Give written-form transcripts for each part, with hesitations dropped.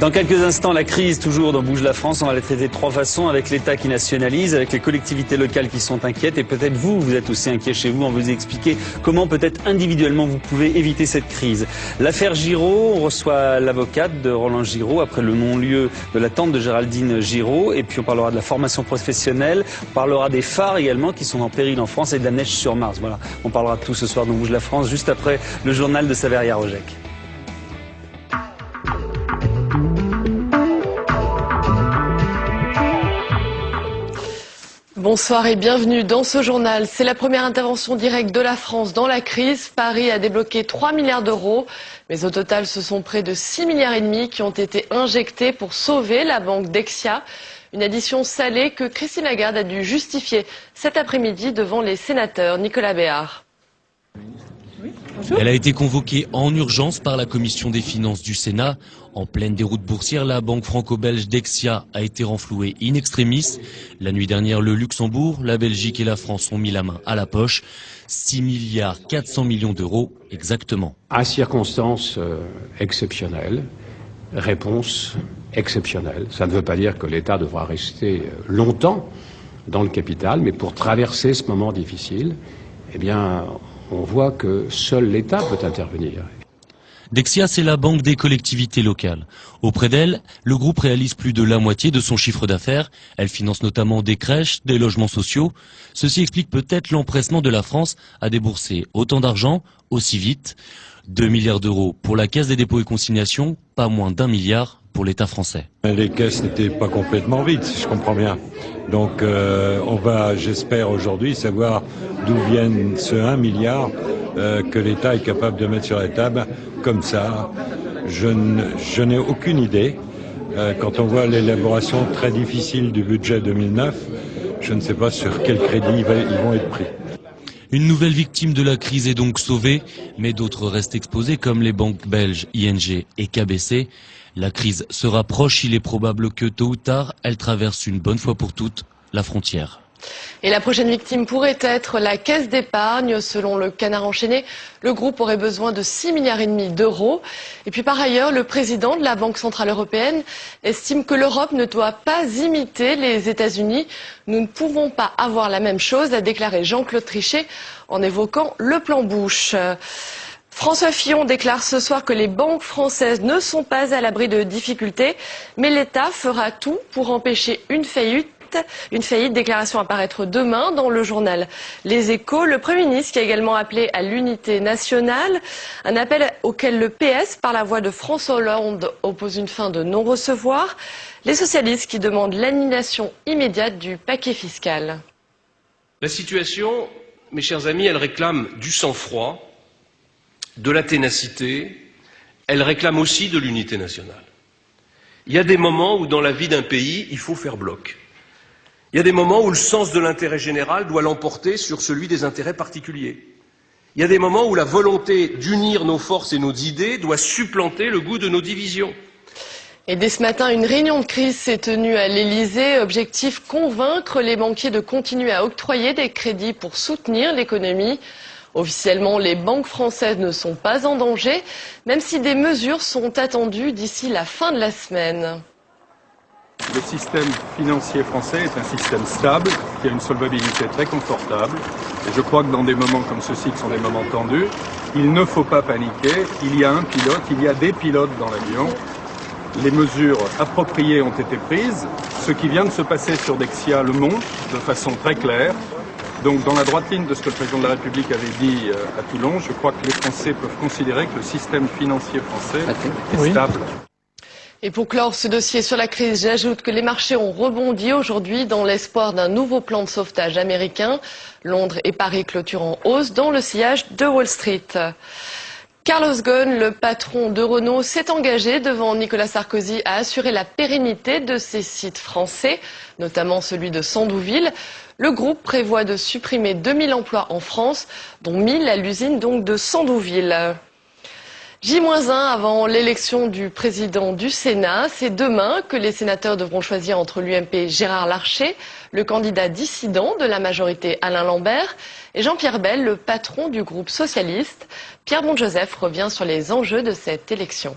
Dans quelques instants, la crise toujours dans Bouge la France. On va la traiter de trois façons, avec l'État qui nationalise, avec les collectivités locales qui sont inquiètes et peut-être vous êtes aussi inquiet chez vous. On va vous expliquer comment peut-être individuellement vous pouvez éviter cette crise. L'affaire Giraud, on reçoit l'avocate de Roland Giraud après le non-lieu de la tante de Géraldine Giraud. Et puis on parlera de la formation professionnelle, on parlera des phares également qui sont en péril en France et de la neige sur Mars. Voilà, on parlera de tout ce soir dans Bouge la France, juste après le journal de Saveria Rojek. Bonsoir et bienvenue dans ce journal. C'est la première intervention directe de la France dans la crise. Paris a débloqué 3 milliards d'euros, mais au total, ce sont près de 6 milliards et demi qui ont été injectés pour sauver la banque Dexia. Une addition salée que Christine Lagarde a dû justifier cet après-midi devant les sénateurs. Nicolas Béard. Elle a été convoquée en urgence par la commission des finances du Sénat. En pleine déroute boursière, la banque franco-belge Dexia a été renflouée in extremis. La nuit dernière, le Luxembourg, la Belgique et la France ont mis la main à la poche. 6 milliards 400 millions d'euros exactement. À circonstances exceptionnelles, réponse exceptionnelle. Ça ne veut pas dire que l'État devra rester longtemps dans le capital, mais pour traverser ce moment difficile, eh bien, on voit que seul l'État peut intervenir. Dexia, c'est la banque des collectivités locales. Auprès d'elle, le groupe réalise plus de la moitié de son chiffre d'affaires. Elle finance notamment des crèches, des logements sociaux. Ceci explique peut-être l'empressement de la France à débourser autant d'argent aussi vite. 2 milliards d'euros pour la Caisse des dépôts et consignations, pas moins d'1 milliard pour l'État français. Les caisses n'étaient pas complètement vides, si je comprends bien. Donc on va, j'espère aujourd'hui, savoir d'où viennent ce 1 milliard que l'État est capable de mettre sur la table. Comme ça, je n'ai aucune idée. Quand on voit l'élaboration très difficile du budget 2009, je ne sais pas sur quel crédit ils vont être pris. Une nouvelle victime de la crise est donc sauvée, mais d'autres restent exposées comme les banques belges ING et KBC. La crise se rapproche, il est probable que tôt ou tard, elle traverse une bonne fois pour toutes la frontière. Et la prochaine victime pourrait être la Caisse d'épargne. Selon le Canard enchaîné, le groupe aurait besoin de 6 milliards et demi d'euros. Et puis par ailleurs, le président de la Banque centrale européenne estime que l'Europe ne doit pas imiter les États-Unis. Nous ne pouvons pas avoir la même chose, a déclaré Jean-Claude Trichet en évoquant le plan Bush. François Fillon déclare ce soir que les banques françaises ne sont pas à l'abri de difficultés, mais l'État fera tout pour empêcher une faillite. Déclaration à paraître demain dans le journal Les Échos. Le Premier ministre qui a également appelé à l'unité nationale, un appel auquel le PS, par la voix de François Hollande, oppose une fin de non-recevoir. Les socialistes qui demandent l'annulation immédiate du paquet fiscal. La situation, mes chers amis, elle réclame du sang-froid, de la ténacité, elle réclame aussi de l'unité nationale. Il y a des moments où dans la vie d'un pays, il faut faire bloc. Il y a des moments où le sens de l'intérêt général doit l'emporter sur celui des intérêts particuliers. Il y a des moments où la volonté d'unir nos forces et nos idées doit supplanter le goût de nos divisions. Et dès ce matin, une réunion de crise s'est tenue à l'Elysée. Objectif, convaincre les banquiers de continuer à octroyer des crédits pour soutenir l'économie. Officiellement, les banques françaises ne sont pas en danger, même si des mesures sont attendues d'ici la fin de la semaine. Le système financier français est un système stable, qui a une solvabilité très confortable. Et je crois que dans des moments comme ceux-ci, qui sont des moments tendus, il ne faut pas paniquer. Il y a un pilote, il y a des pilotes dans l'avion. Les mesures appropriées ont été prises. Ce qui vient de se passer sur Dexia le montre de façon très claire. Donc dans la droite ligne de ce que le président de la République avait dit à Toulon, je crois que les Français peuvent considérer que le système financier français est stable. Et pour clore ce dossier sur la crise, j'ajoute que les marchés ont rebondi aujourd'hui dans l'espoir d'un nouveau plan de sauvetage américain. Londres et Paris clôturent en hausse dans le sillage de Wall Street. Carlos Ghosn, le patron de Renault, s'est engagé devant Nicolas Sarkozy à assurer la pérennité de ses sites français, notamment celui de Sandouville. Le groupe prévoit de supprimer 2000 emplois en France, dont 1000 à l'usine donc de Sandouville. J-1 avant l'élection du président du Sénat. C'est demain que les sénateurs devront choisir entre l'UMP Gérard Larcher, le candidat dissident de la majorité Alain Lambert, et Jean-Pierre Bel, le patron du groupe socialiste. Pierre Bonjoseph revient sur les enjeux de cette élection.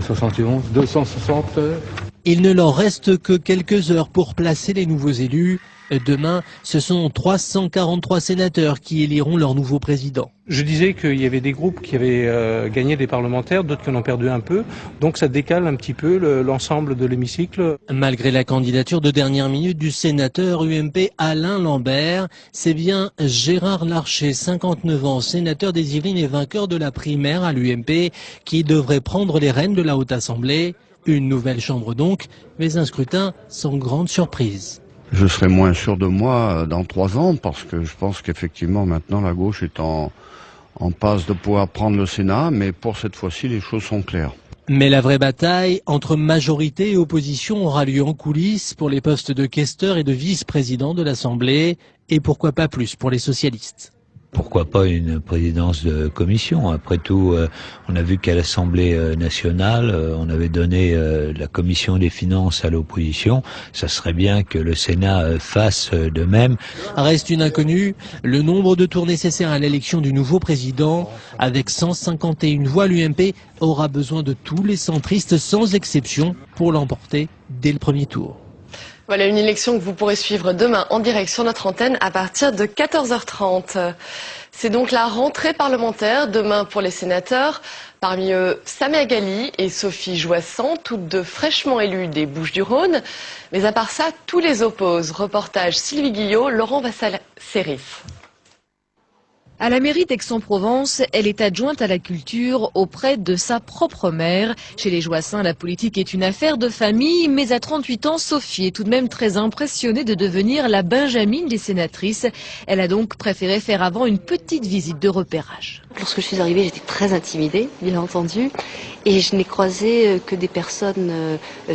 71, 260. Il ne leur reste que quelques heures pour placer les nouveaux élus. Demain, ce sont 343 sénateurs qui éliront leur nouveau président. Je disais qu'il y avait des groupes qui avaient gagné des parlementaires, d'autres qui en ont perdu un peu. Donc ça décale un petit peu l'ensemble de l'hémicycle. Malgré la candidature de dernière minute du sénateur UMP Alain Lambert, c'est bien Gérard Larcher, 59 ans, sénateur des Yvelines et vainqueur de la primaire à l'UMP, qui devrait prendre les rênes de la Haute Assemblée. Une nouvelle chambre donc, mais un scrutin sans grande surprise. Je serai moins sûr de moi dans 3 ans parce que je pense qu'effectivement maintenant la gauche est en passe de pouvoir prendre le Sénat, mais pour cette fois-ci les choses sont claires. Mais la vraie bataille entre majorité et opposition aura lieu en coulisses pour les postes de questeur et de vice-président de l'Assemblée et pourquoi pas plus pour les socialistes. Pourquoi pas une présidence de commission? Après tout, on a vu qu'à l'Assemblée nationale, on avait donné la commission des finances à l'opposition. Ça serait bien que le Sénat fasse de même. Reste une inconnue, le nombre de tours nécessaires à l'élection du nouveau président. Avec 151 voix, l'UMP aura besoin de tous les centristes sans exception pour l'emporter dès le premier tour. Voilà une élection que vous pourrez suivre demain en direct sur notre antenne à partir de 14h30. C'est donc la rentrée parlementaire demain pour les sénateurs. Parmi eux, Samia Ghali et Sophie Joissan, toutes deux fraîchement élues des Bouches-du-Rhône. Mais à part ça, tous les opposent. Reportage Sylvie Guillot, Laurent Vassal-Sérif. À la mairie d'Aix-en-Provence, elle est adjointe à la culture auprès de sa propre mère. Chez les Joissin, la politique est une affaire de famille, mais à 38 ans, Sophie est tout de même très impressionnée de devenir la Benjamine des sénatrices. Elle a donc préféré faire avant une petite visite de repérage. Lorsque je suis arrivée, j'étais très intimidée, bien entendu, et je n'ai croisé que des personnes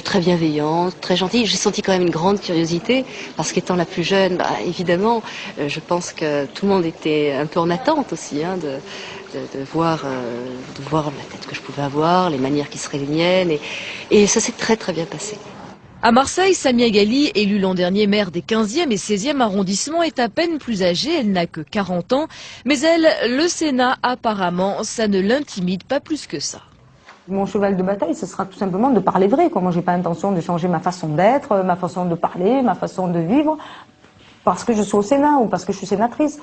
très bienveillantes, très gentilles. J'ai senti quand même une grande curiosité, parce qu'étant la plus jeune, évidemment, je pense que tout le monde était un peu en attente aussi, de voir la tête que je pouvais avoir, les manières qui seraient les miennes, et ça s'est très très bien passé. À Marseille, Samia Ghali, élue l'an dernier maire des 15e et 16e arrondissements, est à peine plus âgée, elle n'a que 40 ans. Mais elle, le Sénat, apparemment, ça ne l'intimide pas plus que ça. Mon cheval de bataille, ce sera tout simplement de parler vrai. Moi, j'ai pas intention de changer ma façon d'être, ma façon de parler, ma façon de vivre, parce que je suis au Sénat ou parce que je suis sénatrice.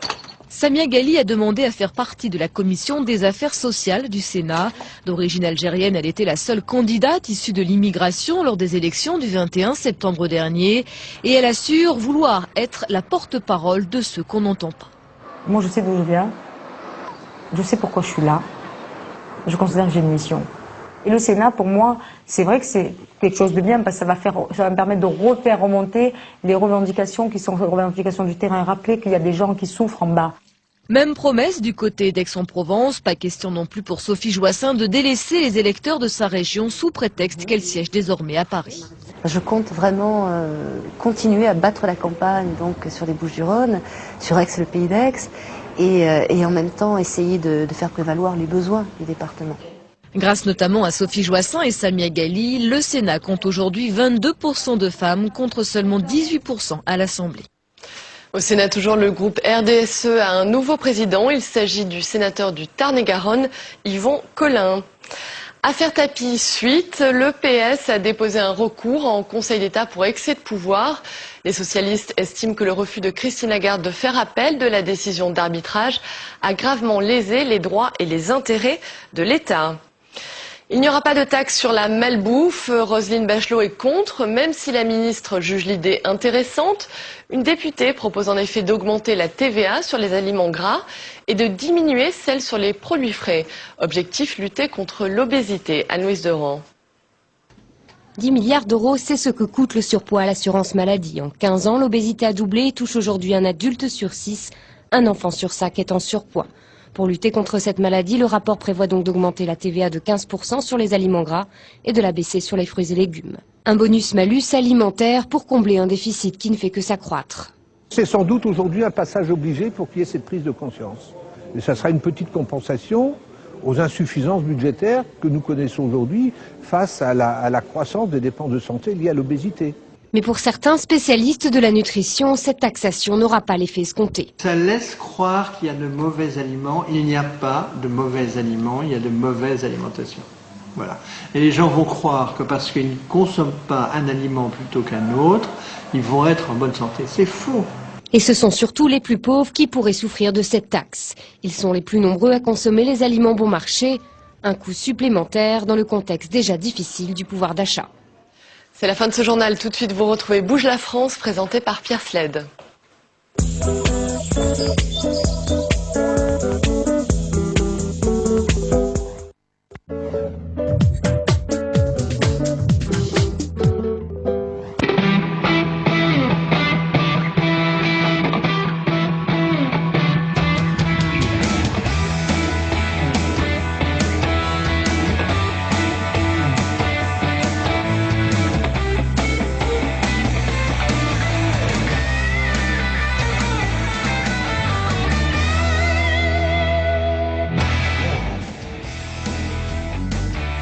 Samia Ghali a demandé à faire partie de la commission des affaires sociales du Sénat. D'origine algérienne, elle était la seule candidate issue de l'immigration lors des élections du 21 septembre dernier. Et elle assure vouloir être la porte-parole de ceux qu'on n'entend pas. Moi, je sais d'où je viens. Je sais pourquoi je suis là. Je considère que j'ai une mission. Et le Sénat, pour moi, c'est vrai que c'est quelque chose de bien parce que ça va me permettre de refaire remonter les revendications qui sont les revendications du terrain et rappeler qu'il y a des gens qui souffrent en bas. Même promesse du côté d'Aix-en-Provence, pas question non plus pour Sophie Joissin de délaisser les électeurs de sa région sous prétexte qu'elle siège désormais à Paris. Je compte vraiment continuer à battre la campagne donc sur les Bouches-du-Rhône, sur Aix et le pays d'Aix, et en même temps essayer de faire prévaloir les besoins du département. Grâce notamment à Sophie Joissin et Samia Ghali, le Sénat compte aujourd'hui 22% de femmes contre seulement 18% à l'Assemblée. Au Sénat, toujours, le groupe RDSE a un nouveau président. Il s'agit du sénateur du Tarn-et-Garonne, Yvon Collin. Affaire tapis suite, le PS a déposé un recours en Conseil d'État pour excès de pouvoir. Les socialistes estiment que le refus de Christine Lagarde de faire appel de la décision d'arbitrage a gravement lésé les droits et les intérêts de l'État. Il n'y aura pas de taxe sur la malbouffe. Roselyne Bachelot est contre, même si la ministre juge l'idée intéressante. Une députée propose en effet d'augmenter la TVA sur les aliments gras et de diminuer celle sur les produits frais. Objectif, lutter contre l'obésité. Anne-Louise Deran. 10 milliards d'euros, c'est ce que coûte le surpoids à l'assurance maladie. En 15 ans, l'obésité a doublé et touche aujourd'hui un adulte sur 6, un enfant sur 5 est en surpoids. Pour lutter contre cette maladie, le rapport prévoit donc d'augmenter la TVA de 15% sur les aliments gras et de la baisser sur les fruits et légumes. Un bonus-malus alimentaire pour combler un déficit qui ne fait que s'accroître. C'est sans doute aujourd'hui un passage obligé pour qu'il y ait cette prise de conscience. Et ça sera une petite compensation aux insuffisances budgétaires que nous connaissons aujourd'hui face à la croissance des dépenses de santé liées à l'obésité. Mais pour certains spécialistes de la nutrition, cette taxation n'aura pas l'effet escompté. Ça laisse croire qu'il y a de mauvais aliments. Il n'y a pas de mauvais aliments, il y a de mauvaise alimentation. Voilà. Et les gens vont croire que parce qu'ils ne consomment pas un aliment plutôt qu'un autre, ils vont être en bonne santé. C'est faux. Et ce sont surtout les plus pauvres qui pourraient souffrir de cette taxe. Ils sont les plus nombreux à consommer les aliments bon marché, un coût supplémentaire dans le contexte déjà difficile du pouvoir d'achat. C'est la fin de ce journal. Tout de suite, vous retrouvez Bouge la France, présenté par Pierre Sled.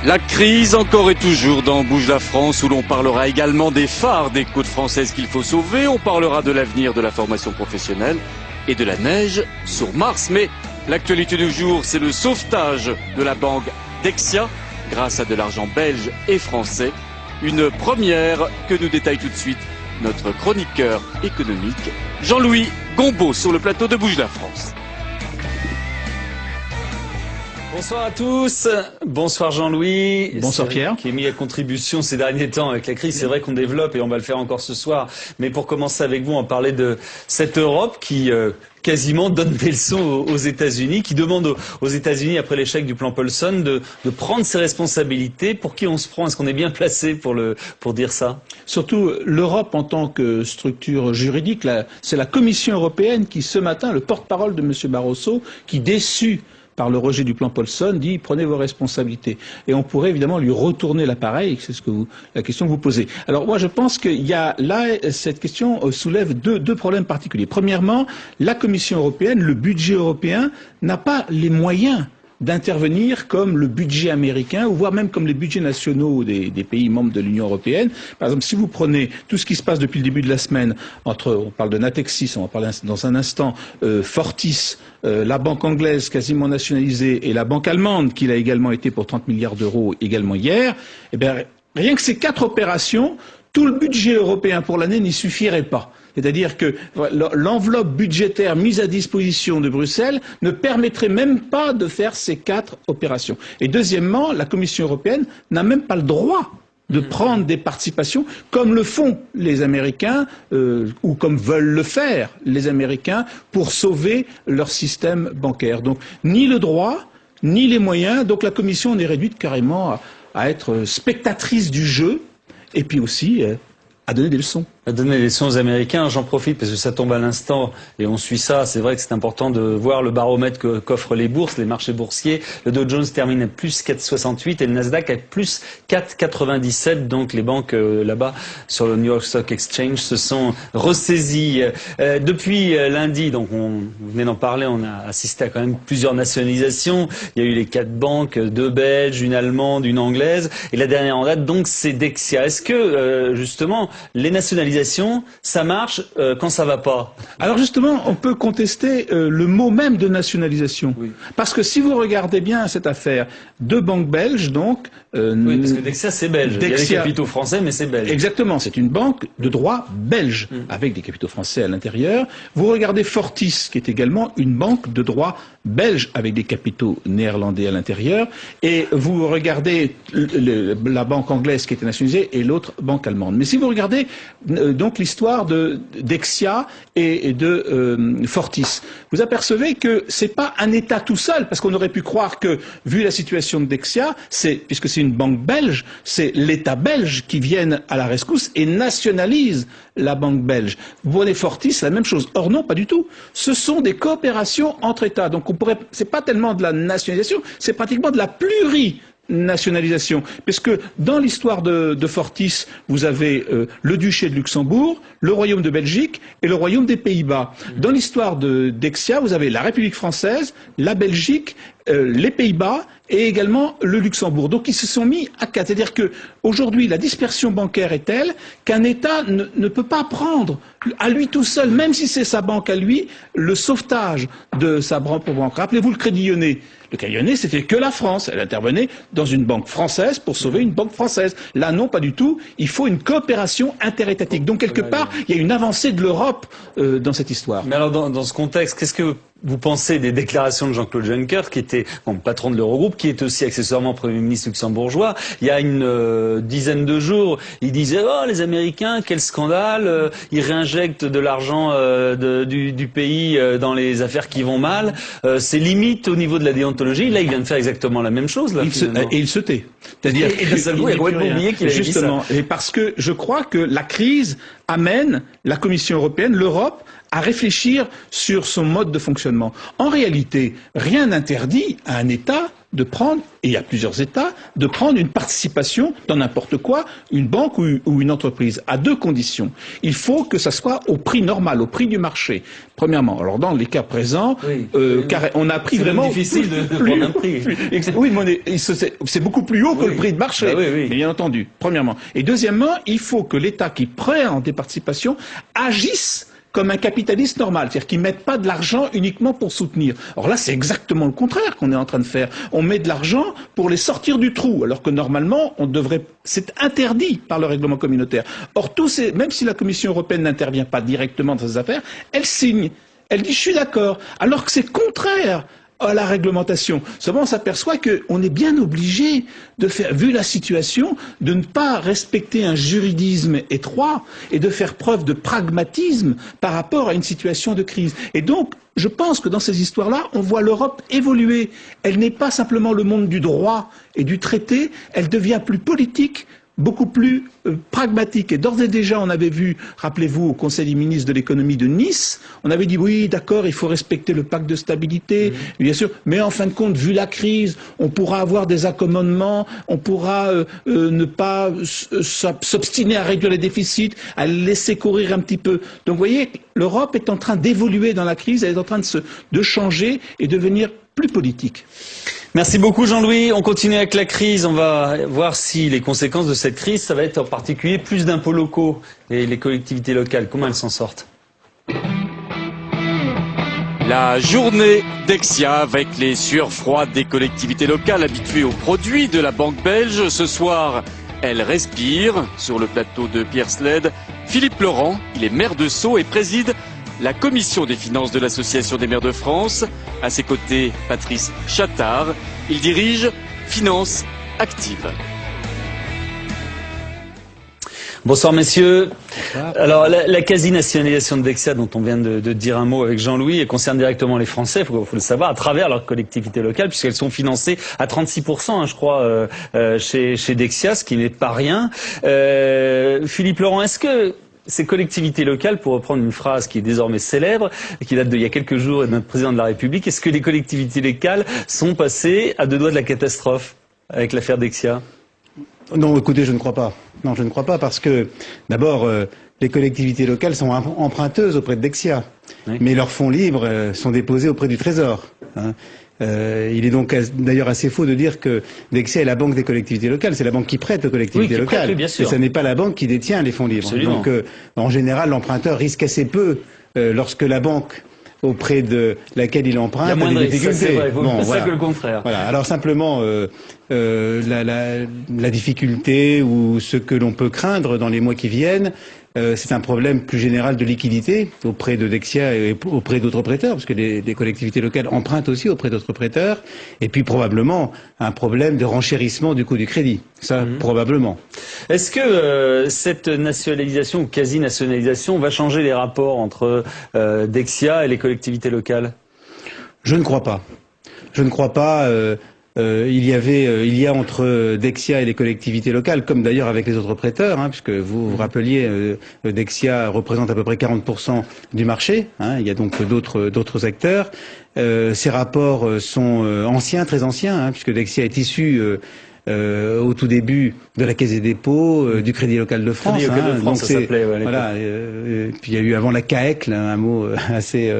La crise encore et toujours dans Bouge la France, où l'on parlera également des phares des côtes françaises qu'il faut sauver. On parlera de l'avenir de la formation professionnelle et de la neige sur Mars. Mais l'actualité du jour, c'est le sauvetage de la banque Dexia grâce à de l'argent belge et français. Une première que nous détaille tout de suite notre chroniqueur économique Jean-Louis Gombaud sur le plateau de Bouge la France. Bonsoir à tous, bonsoir Jean-Louis. Bonsoir Pierre. Qui est mis à contribution ces derniers temps avec la crise. C'est vrai qu'on développe et on va le faire encore ce soir. Mais pour commencer avec vous, on parlait de cette Europe qui quasiment donne des leçons aux États-Unis, qui demande aux États-Unis, après l'échec du plan Paulson, de prendre ses responsabilités. Pour qui on se prend? Est-ce qu'on est bien placé pour dire ça? Surtout l'Europe en tant que structure juridique, c'est la Commission européenne qui ce matin, le porte-parole de M. Barroso, qui déçu par le rejet du plan Paulson, dit prenez vos responsabilités. Et on pourrait évidemment lui retourner l'appareil, c'est la question que vous posez. Alors moi je pense qu'il y a là, cette question soulève deux problèmes particuliers. Premièrement, la Commission européenne, le budget européen n'a pas les moyens d'intervenir comme le budget américain, ou voire même comme les budgets nationaux des pays membres de l'Union européenne. Par exemple, si vous prenez tout ce qui se passe depuis le début de la semaine, on parle de Natixis, on va parler dans un instant, Fortis, la banque anglaise quasiment nationalisée, et la banque allemande, qui l'a également été pour 30 milliards d'euros également hier, eh bien, rien que ces 4 opérations, tout le budget européen pour l'année n'y suffirait pas. C'est-à-dire que l'enveloppe budgétaire mise à disposition de Bruxelles ne permettrait même pas de faire ces 4 opérations. Et deuxièmement, la Commission européenne n'a même pas le droit de prendre des participations comme le font les Américains ou comme veulent le faire les Américains pour sauver leur système bancaire. Donc ni le droit, ni les moyens. Donc la Commission en est réduite carrément à être spectatrice du jeu et puis aussi à donner des leçons. À donner des leçons aux Américains, j'en profite parce que ça tombe à l'instant et on suit ça. C'est vrai que c'est important de voir le baromètre qu'offrent les bourses, les marchés boursiers. Le Dow Jones termine à plus 4,68 et le Nasdaq à plus 4,97. Donc les banques là-bas sur le New York Stock Exchange se sont ressaisies. Depuis lundi, donc vous venez d'en parler, on a assisté à quand même plusieurs nationalisations. Il y a eu les 4 banques, 2 belges, une allemande, une anglaise. Et la dernière en date, donc, c'est Dexia. Est-ce que justement les nationalisations, ça marche quand ça va pas? Alors justement, on peut contester le mot même de nationalisation. Oui. Parce que si vous regardez bien cette affaire, 2 banques belges, donc... oui, parce que Dexia, c'est belge. Il y a des capitaux français, mais c'est belge. Exactement, c'est une banque de droit belge, avec des capitaux français à l'intérieur. Vous regardez Fortis, qui est également une banque de droit belge, avec des capitaux néerlandais à l'intérieur. Et vous regardez la banque anglaise qui était nationalisée et l'autre banque allemande. Mais si vous regardez donc l'histoire de Dexia et de Fortis, vous apercevez que c'est pas un État tout seul, parce qu'on aurait pu croire que, vu la situation de Dexia, puisque c'est une banque belge, c'est l'État belge qui vienne à la rescousse et nationalise la banque belge. Vous voyez Fortis, la même chose. Or non, pas du tout. Ce sont des coopérations entre États. Donc c'est pas tellement de la nationalisation, c'est pratiquement de la plurinationalisation. Parce que dans l'histoire de Fortis, vous avez le duché de Luxembourg, le royaume de Belgique et le royaume des Pays-Bas. Dans l'histoire de Dexia, vous avez la République française, la Belgique, les Pays-Bas et également le Luxembourg. Donc ils se sont mis à 4. C'est-à-dire que aujourd'hui la dispersion bancaire est telle qu'un État ne peut pas prendre à lui tout seul, même si c'est sa banque à lui, le sauvetage de sa propre banque. Rappelez-vous le Crédit Lyonnais. Le Crédit Lyonnais, c'était que la France. Elle intervenait dans une banque française pour sauver une banque française. Là, non, pas du tout. Il faut une coopération interétatique. Donc, quelque part, il y a une avancée de l'Europe dans cette histoire. Mais alors, dans ce contexte, qu'est-ce que vous pensez des déclarations de Jean-Claude Juncker, qui était patron de l'Eurogroupe, qui est aussi accessoirement Premier ministre luxembourgeois? Il y a une dizaine de jours, il disait « Oh, les Américains, quel scandale, ils réinjectent de l'argent du pays dans les affaires qui vont mal, c'est limite au niveau de la déontologie ». Là, il vient de faire exactement la même chose. Là, et il se tait. C'est-à-dire et d'un seul coup, il a complètement oublié qu'il avait dit ça. Justement, et parce que je crois que la crise amène la Commission européenne, l'Europe, à réfléchir sur son mode de fonctionnement. En réalité, rien n'interdit à un État de prendre, et il y a plusieurs États, de prendre une participation dans n'importe quoi, une banque ou une entreprise, à deux conditions. Il faut que ça soit au prix normal, au prix du marché, premièrement. Alors dans les cas présents, car on a pris vraiment... C'est difficile de prendre un prix. Oui, c'est beaucoup plus haut que le prix de marché, bien entendu, premièrement. Et deuxièmement, il faut que l'État qui prend des participations agisse comme un capitaliste normal, c'est-à-dire qu'ils ne mettent pas de l'argent uniquement pour soutenir. Or là, c'est exactement le contraire qu'on est en train de faire. On met de l'argent pour les sortir du trou, alors que normalement, c'est interdit par le règlement communautaire. Or, même si la Commission européenne n'intervient pas directement dans ces affaires, elle signe. Elle dit « je suis d'accord », alors que c'est contraire à la réglementation. Seulement, on s'aperçoit qu'on est bien obligé de faire, vu la situation, de ne pas respecter un juridisme étroit et de faire preuve de pragmatisme par rapport à une situation de crise. Et donc, je pense que dans ces histoires-là, on voit l'Europe évoluer. Elle n'est pas simplement le monde du droit et du traité, elle devient plus politique, beaucoup plus pragmatique. Et d'ores et déjà, on avait vu, rappelez-vous, au Conseil des ministres de l'économie de Nice, on avait dit oui, d'accord, il faut respecter le pacte de stabilité, bien sûr, mais en fin de compte, vu la crise, on pourra avoir des accommodements, on pourra ne pas s'obstiner à réduire les déficits, à les laisser courir un petit peu. Donc vous voyez, l'Europe est en train d'évoluer dans la crise, elle est en train de changer et devenir plus politique. Merci beaucoup Jean-Louis. On continue avec la crise. On va voir si les conséquences de cette crise, ça va être en particulier plus d'impôts locaux et les collectivités locales. Comment elles s'en sortent? La journée Dexia avec les sueurs froides des collectivités locales habituées aux produits de la banque belge. Ce soir, elle respire. Sur le plateau de Pierre Sled, Philippe Laurent, il est maire de Sceaux et préside la commission des finances de l'Association des maires de France. À ses côtés, Patrice Chattard. Il dirige Finances Actives. Bonsoir messieurs. Bonsoir. Alors la quasi-nationalisation de Dexia dont on vient de dire un mot avec Jean-Louis, elle concerne directement les Français, il faut le savoir, à travers leurs collectivités locales, puisqu'elles sont financées à 36%, je crois, chez Dexia, ce qui n'est pas rien. Philippe Laurent, est-ce que ces collectivités locales, pour reprendre une phrase qui est désormais célèbre, et qui date d'il y a quelques jours de notre président de la République, est-ce que les collectivités locales sont passées à deux doigts de la catastrophe avec l'affaire Dexia? Non, écoutez, je ne crois pas. Non, je ne crois pas parce que, d'abord, les collectivités locales sont emprunteuses auprès de Dexia, mais leurs fonds libres sont déposés auprès du Trésor. Il est donc d'ailleurs assez faux de dire que Dexia est la banque des collectivités locales. C'est la banque qui prête aux collectivités locales. Prête, bien sûr. Et ce n'est pas la banque qui détient les fonds libres. Absolument. Donc, en général, l'emprunteur risque assez peu lorsque la banque auprès de laquelle il emprunte a des difficultés. C'est vrai, voilà. Que le contraire. Voilà. Alors simplement, la difficulté ou ce que l'on peut craindre dans les mois qui viennent, c'est un problème plus général de liquidité auprès de Dexia et auprès d'autres prêteurs, parce que les collectivités locales empruntent aussi auprès d'autres prêteurs, et puis probablement un problème de renchérissement du coût du crédit. Ça, probablement. Est-ce que cette nationalisation ou quasi-nationalisation va changer les rapports entre Dexia et les collectivités locales? Je ne crois pas. Je ne crois pas. Il y a entre Dexia et les collectivités locales, comme d'ailleurs avec les autres prêteurs, puisque vous vous rappeliez, Dexia représente à peu près 40% du marché. Il y a donc d'autres acteurs. Ces rapports sont anciens, très anciens, puisque Dexia est issu au tout début de la Caisse des dépôts, du Crédit local de France. Donc ça s'appelait, puis il y a eu avant la CAEC, un mot assez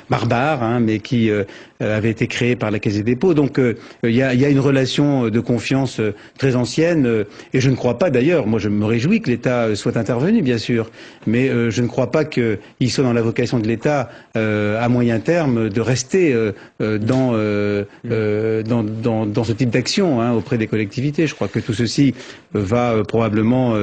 barbare, mais qui avait été créé par la Caisse des dépôts. Donc il y a une relation de confiance très ancienne et je ne crois pas d'ailleurs, moi je me réjouis que l'État soit intervenu bien sûr, mais je ne crois pas qu'il soit dans la vocation de l'État à moyen terme de rester dans ce type d'action auprès des collectivités. Je crois que tout ceci va probablement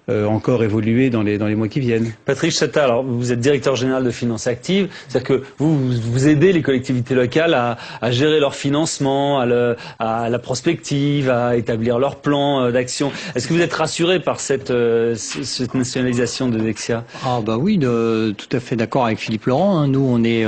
encore évoluer dans les mois qui viennent. Patrice Chattah, alors vous êtes directeur général de Finances Actives, c'est-à-dire que vous aidez les collectivités locales à gérer leur financement, à la prospective, à établir leur plan d'action. Est-ce que vous êtes rassuré par cette nationalisation de Dexia? Ah bah oui, tout à fait d'accord avec Philippe Laurent. Nous, on est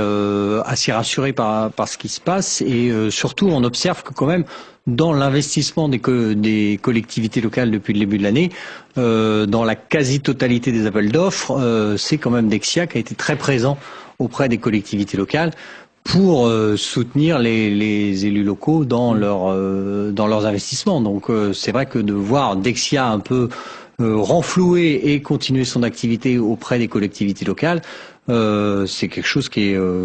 assez rassurés par ce qui se passe et surtout, on observe que quand même, dans l'investissement des collectivités locales depuis le début de l'année, dans la quasi-totalité des appels d'offres, c'est quand même Dexia qui a été très présent auprès des collectivités locales pour soutenir les élus locaux dans leurs investissements. Donc c'est vrai que de voir Dexia un peu renflouer et continuer son activité auprès des collectivités locales, c'est quelque chose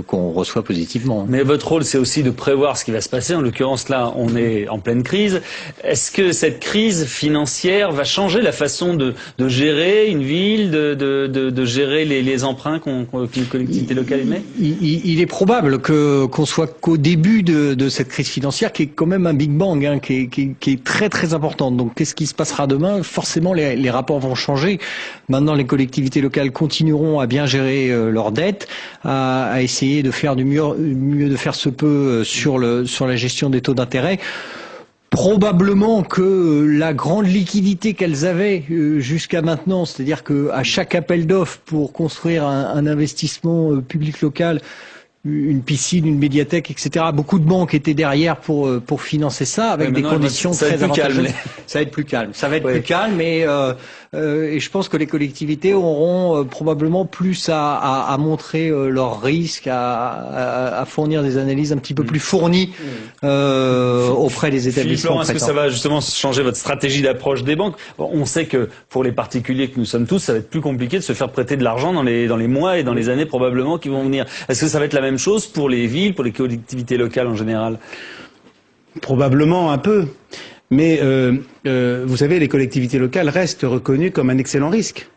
qu'on reçoit positivement. Mais votre rôle, c'est aussi de prévoir ce qui va se passer. En l'occurrence, là, on est en pleine crise. Est-ce que cette crise financière va changer la façon de gérer une ville, de gérer les emprunts qu'une collectivité locale émet? Il est probable qu'on soit qu'au début de cette crise financière, qui est quand même un big bang, qui est très très importante. Donc, qu'est-ce qui se passera demain? Forcément, les rapports vont changer. Maintenant, les collectivités locales continueront à bien gérer leurs dettes, à essayer de faire du mieux de faire se peut sur la gestion des taux d'intérêt. Probablement que la grande liquidité qu'elles avaient jusqu'à maintenant, c'est-à-dire qu'à chaque appel d'offres pour construire un investissement public local, une piscine, une médiathèque, etc. Beaucoup de banques étaient derrière pour financer ça, avec des conditions très avantageuses. Ça va être plus calme. Ça va être plus calme, et je pense que les collectivités auront probablement plus à montrer leurs risques, à fournir des analyses un petit peu plus fournies auprès des établissements. Philippe Laurent, est-ce que ça va justement changer votre stratégie d'approche des banques? On sait que pour les particuliers que nous sommes tous, ça va être plus compliqué de se faire prêter de l'argent dans les mois et dans les années probablement qui vont venir. Est-ce que ça va être la même chose pour les villes, pour les collectivités locales en général? Probablement un peu. Mais vous savez, les collectivités locales restent reconnues comme un excellent risque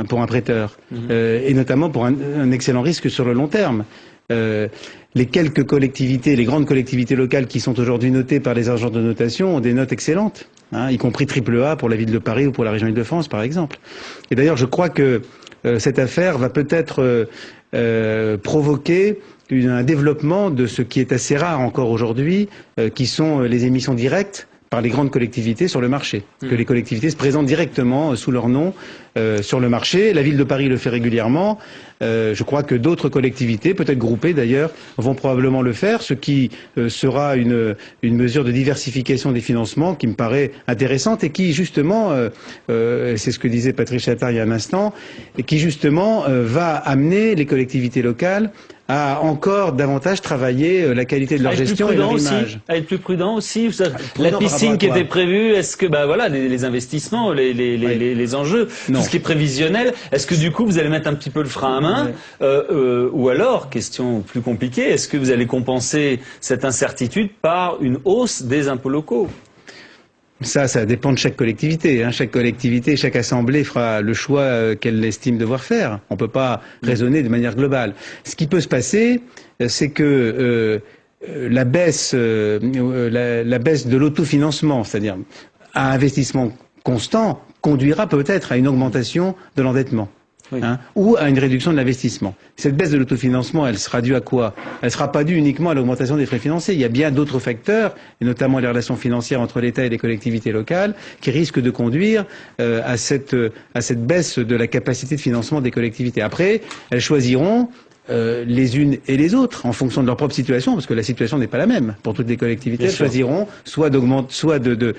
pour un prêteur, et notamment pour un excellent risque sur le long terme. Les quelques collectivités, les grandes collectivités locales qui sont aujourd'hui notées par les agences de notation ont des notes excellentes, y compris AAA pour la ville de Paris ou pour la région Île-de-France, par exemple. Et d'ailleurs, je crois que cette affaire va peut-être provoquer un développement de ce qui est assez rare encore aujourd'hui, qui sont les émissions directes par les grandes collectivités sur le marché. Que les collectivités se présentent directement sous leur nom sur le marché. La ville de Paris le fait régulièrement. Je crois que d'autres collectivités, peut-être groupées d'ailleurs, vont probablement le faire, ce qui sera une mesure de diversification des financements qui me paraît intéressante et qui justement, c'est ce que disait Patrice Chattah il y a un instant, et qui justement va amener les collectivités locales à encore davantage travailler la qualité de leur gestion et leur image. À être plus prudent aussi. La piscine qui était prévue, est-ce que les investissements, les enjeux, tout ce qui est prévisionnel, est-ce que du coup vous allez mettre un petit peu le frein à main, ou alors, question plus compliquée, est-ce que vous allez compenser cette incertitude par une hausse des impôts locaux? Ça dépend de chaque collectivité. Chaque collectivité, chaque assemblée fera le choix qu'elle estime devoir faire. On ne peut pas raisonner de manière globale. Ce qui peut se passer, c'est que la baisse de l'autofinancement, c'est-à-dire un investissement constant, conduira peut-être à une augmentation de l'endettement. Ou à une réduction de l'investissement. Cette baisse de l'autofinancement, elle sera due à quoi? Elle ne sera pas due uniquement à l'augmentation des frais financiers. Il y a bien d'autres facteurs, et notamment les relations financières entre l'État et les collectivités locales, qui risquent de conduire à cette baisse de la capacité de financement des collectivités. Après, elles choisiront les unes et les autres, en fonction de leur propre situation, parce que la situation n'est pas la même pour toutes les collectivités. Elles choisiront soit de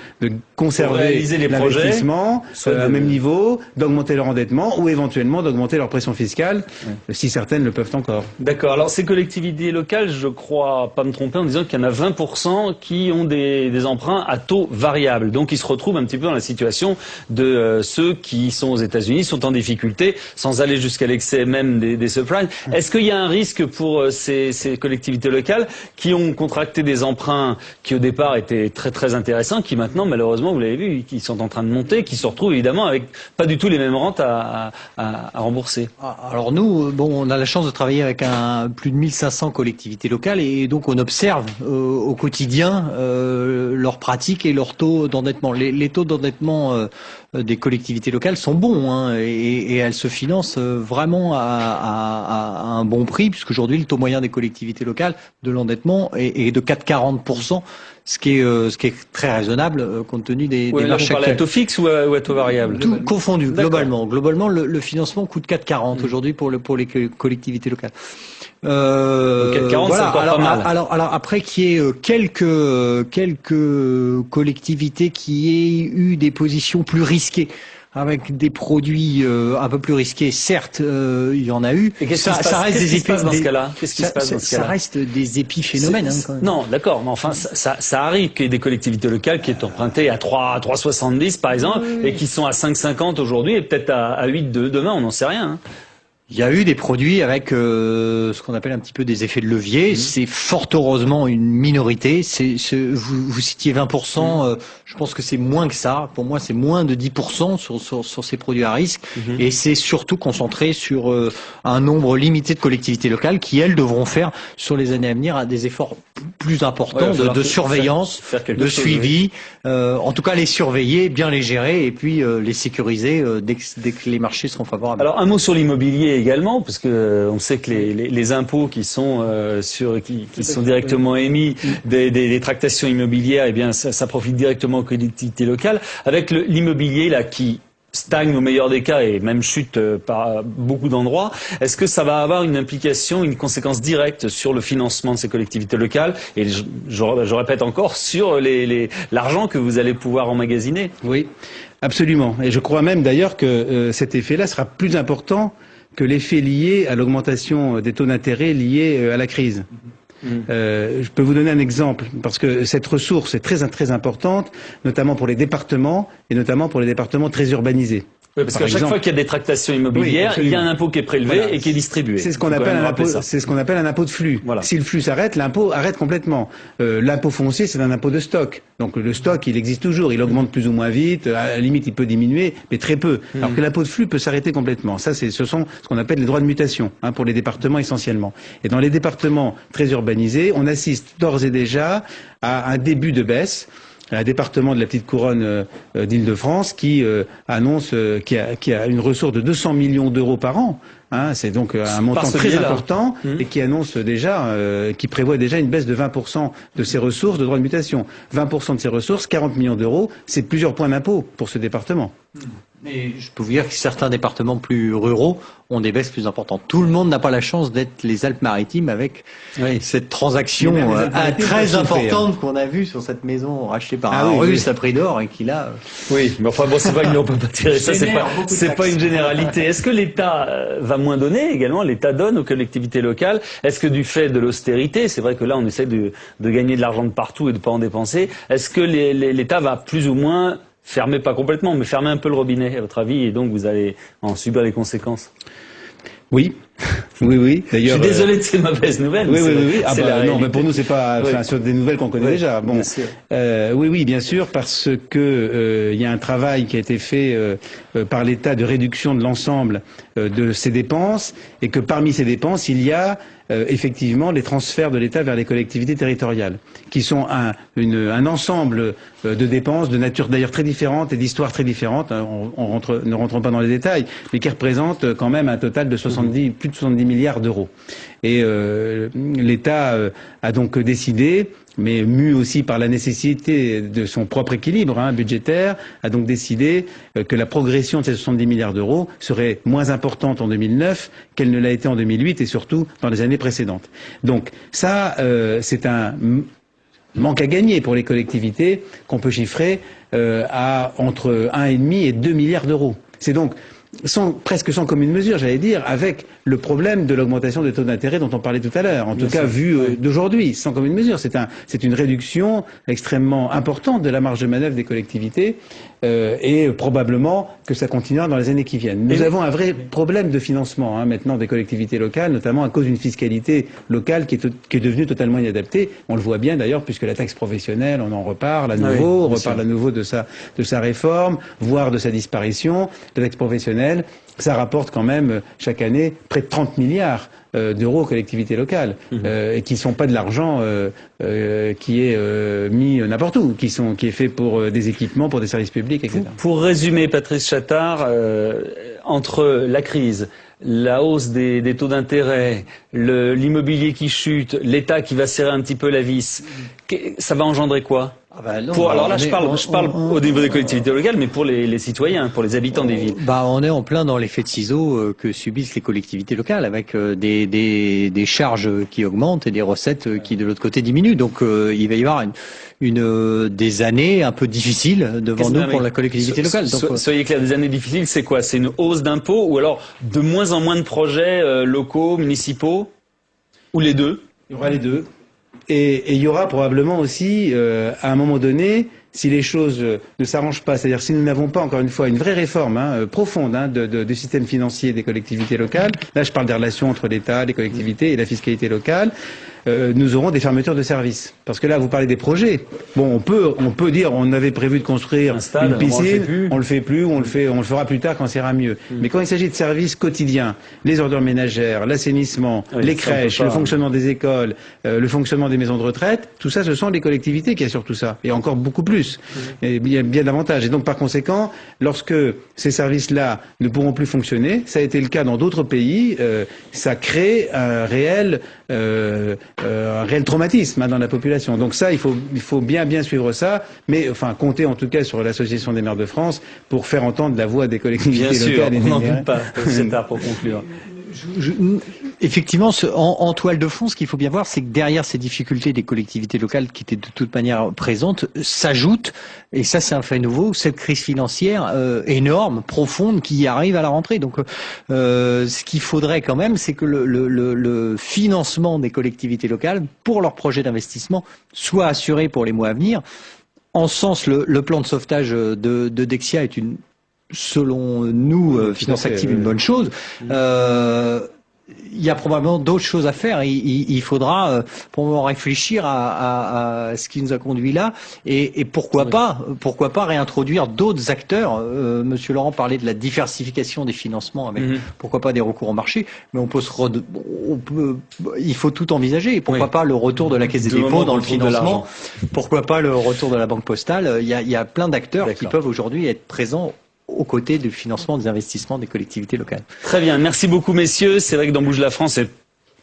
conserver l'investissement à même niveau, d'augmenter leur endettement, ou éventuellement d'augmenter leur pression fiscale, si certaines le peuvent encore. D'accord. Alors ces collectivités locales, je crois pas me tromper en disant qu'il y en a 20% qui ont des emprunts à taux variable. Donc ils se retrouvent un petit peu dans la situation de ceux qui sont aux États-Unis, sont en difficulté, sans aller jusqu'à l'excès même des subprimes. Est-ce que qu'il y a un risque pour ces collectivités locales qui ont contracté des emprunts qui au départ étaient très très intéressants, qui maintenant malheureusement, vous l'avez vu, qui sont en train de monter, qui se retrouvent évidemment avec pas du tout les mêmes rentes à rembourser? Alors nous, on a la chance de travailler avec plus de 1500 collectivités locales et donc on observe au quotidien leurs pratiques et leurs taux d'endettement. Les taux d'endettement des collectivités locales sont bons et elles se financent vraiment à un bon prix, puisqu'aujourd'hui le taux moyen des collectivités locales de l'endettement est de 4,40%, ce qui est très raisonnable compte tenu des marchés actuels. À taux fixe ou à taux variable? Tout confondu, globalement. Globalement, le financement coûte 4,40 aujourd'hui pour les collectivités locales. 4,40, c'est encore pas mal. Alors après qu'il y ait quelques collectivités qui aient eu des positions plus risquées, avec des produits un peu plus risqués, certes, il y en a eu. Et qu'est-ce qui se passe dans ce cas-là? Qu'est-ce qui se passe dans ce cas-là? Ça reste des épiphénomènes. Quand même. Non, d'accord, mais enfin, ça arrive qu'il y ait des collectivités locales qui aient emprunté à 3,70 par exemple, et qui sont à 5,50 aujourd'hui, et peut-être à 8 demain, on n'en sait rien. Il y a eu des produits avec ce qu'on appelle un petit peu des effets de levier. C'est fort heureusement une minorité. Vous citiez 20%. Je pense que c'est moins que ça. Pour moi, c'est moins de 10% sur ces produits à risque. Et c'est surtout concentré sur un nombre limité de collectivités locales qui, elles, devront faire sur les années à venir des efforts plus importants de surveillance, de suivi. En tout cas, les surveiller, bien les gérer et puis les sécuriser dès que les marchés seront favorables. Alors, un mot sur l'immobilier également, parce que on sait que les impôts qui sont qui sont directement émis des tractations immobilières, eh bien ça profite directement aux collectivités locales. Avec l'immobilier là qui stagne au meilleur des cas et même chute par beaucoup d'endroits, est-ce que ça va avoir une implication, une conséquence directe sur le financement de ces collectivités locales et je répète encore sur l'argent que vous allez pouvoir emmagasiner? Oui, absolument. Et je crois même d'ailleurs que cet effet-là sera plus important que l'effet lié à l'augmentation des taux d'intérêt liés à la crise. Je peux vous donner un exemple, parce que cette ressource est très très importante, notamment pour les départements, et notamment pour les départements très urbanisés. Oui, parce qu'à chaque fois qu'il y a des tractations immobilières, il y a un impôt qui est prélevé et qui est distribué. C'est ce qu'on appelle un impôt de flux. Voilà. Si le flux s'arrête, l'impôt arrête complètement. L'impôt foncier, c'est un impôt de stock. Donc le stock, il existe toujours. Il augmente plus ou moins vite. À la limite, il peut diminuer, mais très peu. Alors que l'impôt de flux peut s'arrêter complètement. Ça, ce sont ce qu'on appelle les droits de mutation, pour les départements essentiellement. Et dans les départements très urbanisés, on assiste d'ores et déjà à un début de baisse. Un département de la petite couronne d'Île-de-France qui annonce qui a une ressource de 200 millions d'euros par an. C'est donc un montant très important et qui annonce déjà, qui prévoit déjà une baisse de 20% de ses ressources de droits de mutation. 20% de ses ressources, 40 millions d'euros, c'est plusieurs points d'impôt pour ce département. Mais je peux vous dire que certains départements plus ruraux ont des baisses plus importantes. Tout le monde n'a pas la chance d'être les Alpes-Maritimes avec cette transaction très importante qu'on a vue sur cette maison rachetée par un Russe à prix d'or et qui là. Oui, mais enfin bon, c'est pas qu'on peut pas tirer ça, c'est pas une généralité. Est-ce que l'État va moins donner également? L'État donne aux collectivités locales. Est-ce que du fait de l'austérité, c'est vrai que là on essaie de gagner de l'argent de partout et de pas en dépenser. Est-ce que l'État va plus ou moins fermer, pas complètement, mais fermer un peu le robinet, à votre avis, et donc vous allez en subir les conséquences? Oui. Oui. D'ailleurs, je suis désolé de ces mauvaises nouvelles. Oui. Non, mais pour nous, c'est pas sur des nouvelles qu'on connaît déjà. Bon, oui, bien sûr, parce que il y a un travail qui a été fait par l'État de réduction de l'ensemble de ses dépenses, et que parmi ces dépenses, il y a effectivement les transferts de l'État vers les collectivités territoriales, qui sont un ensemble de dépenses de nature d'ailleurs très différente et d'histoires très différentes. Ne rentrons pas dans les détails, mais qui représentent quand même un total de plus de 70 milliards d'euros. Et l'État a donc décidé, mais mu aussi par la nécessité de son propre équilibre budgétaire, a donc décidé que la progression de ces 70 milliards d'euros serait moins importante en 2009 qu'elle ne l'a été en 2008 et surtout dans les années précédentes. Donc ça, c'est un manque à gagner pour les collectivités qu'on peut chiffrer à entre 1,5 et 2 milliards d'euros. C'est donc presque sans commune mesure, j'allais dire, avec le problème de l'augmentation des taux d'intérêt dont on parlait tout à l'heure. En tout cas, vu d'aujourd'hui, sans commune mesure. C'est une réduction extrêmement importante de la marge de manœuvre des collectivités et probablement que ça continuera dans les années qui viennent. Nous avons un vrai problème de financement maintenant des collectivités locales, notamment à cause d'une fiscalité locale qui est devenue totalement inadaptée. On le voit bien d'ailleurs, puisque la taxe professionnelle, on en reparle à nouveau, on reparle à nouveau de sa réforme, voire de sa disparition. La taxe professionnelle, ça rapporte quand même chaque année près de 30 milliards d'euros aux collectivités locales, et qui ne sont pas de l'argent qui est mis n'importe où, qui est fait pour des équipements, pour des services publics, etc. Pour résumer, Patrice Chattard, entre la crise, la hausse des taux d'intérêt, l'immobilier qui chute, l'État qui va serrer un petit peu la vis, ça va engendrer quoi? Alors là, je parle au niveau des collectivités locales, mais pour les citoyens, pour les habitants des villes. On est en plein dans l'effet de ciseaux que subissent les collectivités locales, avec des charges qui augmentent et des recettes qui, de l'autre côté, diminuent. Donc, il va y avoir des années un peu difficiles devant nous pour la collectivité locale. Donc, soyez clairs, des années difficiles, c'est quoi? C'est une hausse d'impôts ou alors de moins en moins de projets locaux, municipaux? Ou les deux? Il y aura les deux. Et il y aura probablement aussi, à un moment donné, si les choses ne s'arrangent pas, c'est-à-dire si nous n'avons pas, encore une fois, une vraie réforme profonde du système financier des collectivités locales, là je parle des relations entre l'État, les collectivités et la fiscalité locale, nous aurons des fermetures de services. Parce que là, vous parlez des projets. Bon, on peut dire, on avait prévu de construire une piscine, on le fait plus, on le fera plus tard quand ça ira mieux. Mais quand il s'agit de services quotidiens, les ordures ménagères, l'assainissement, les crèches, le fonctionnement des écoles, le fonctionnement des maisons de retraite, tout ça, ce sont les collectivités qui assurent tout ça. Et encore beaucoup plus. Et bien davantage. Et donc, par conséquent, lorsque ces services-là ne pourront plus fonctionner, ça a été le cas dans d'autres pays, ça crée un réel traumatisme dans la population. Donc ça, il faut bien suivre ça, mais enfin compter en tout cas sur l'Association des maires de France pour faire entendre la voix des collectivités locales. Bien sûr, on n'en doute pas. C'est tard pour conclure. Effectivement, en toile de fond, ce qu'il faut bien voir, c'est que derrière ces difficultés des collectivités locales qui étaient de toute manière présentes, s'ajoute, et ça c'est un fait nouveau, cette crise financière énorme, profonde, qui arrive à la rentrée. Donc ce qu'il faudrait quand même, c'est que le financement des collectivités locales pour leurs projets d'investissement soit assuré pour les mois à venir. En ce sens, le plan de sauvetage de Dexia est selon nous, Finance Active, une bonne chose. Il y a probablement d'autres choses à faire. Il faudra probablement réfléchir à ce qui nous a conduit là, et pourquoi pas réintroduire d'autres acteurs. Monsieur Laurent parlait de la diversification des financements avec pourquoi pas des recours au marché, mais il faut tout envisager. Pourquoi pas le retour de la Caisse des dépôts dans le financement? Pourquoi pas le retour de la Banque postale? Il y a plein d'acteurs qui peuvent aujourd'hui être présents aux côtés du financement des investissements des collectivités locales. Très bien, merci beaucoup messieurs. C'est vrai que dans Bouge la France,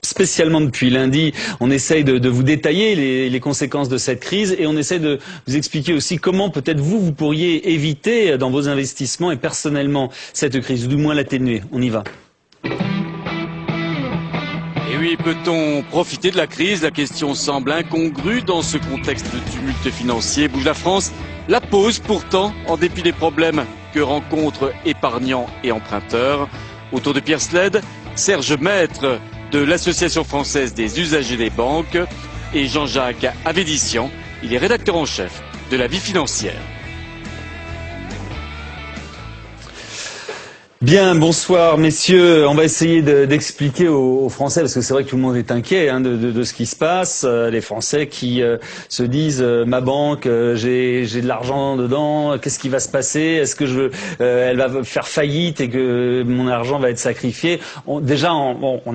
spécialement depuis lundi, on essaye de vous détailler les conséquences de cette crise, et on essaie de vous expliquer aussi comment peut-être vous pourriez éviter dans vos investissements et personnellement cette crise, ou du moins l'atténuer. On y va. Et oui, peut-on profiter de la crise? La question semble incongrue dans ce contexte de tumulte financier. Bouge la France la pose pourtant, en dépit des problèmes que rencontrent épargnants et emprunteurs. Autour de Pierre Sled, Serge Maître de l'Association française des usagers des banques et Jean-Jacques Avédician, il est rédacteur en chef de La Vie financière. Bien, bonsoir messieurs. On va essayer d'expliquer aux Français, parce que c'est vrai que tout le monde est inquiet de ce qui se passe. Les Français qui se disent ma banque, j'ai de l'argent dedans, qu'est-ce qui va se passer? Est-ce que elle va faire faillite et que mon argent va être sacrifié? On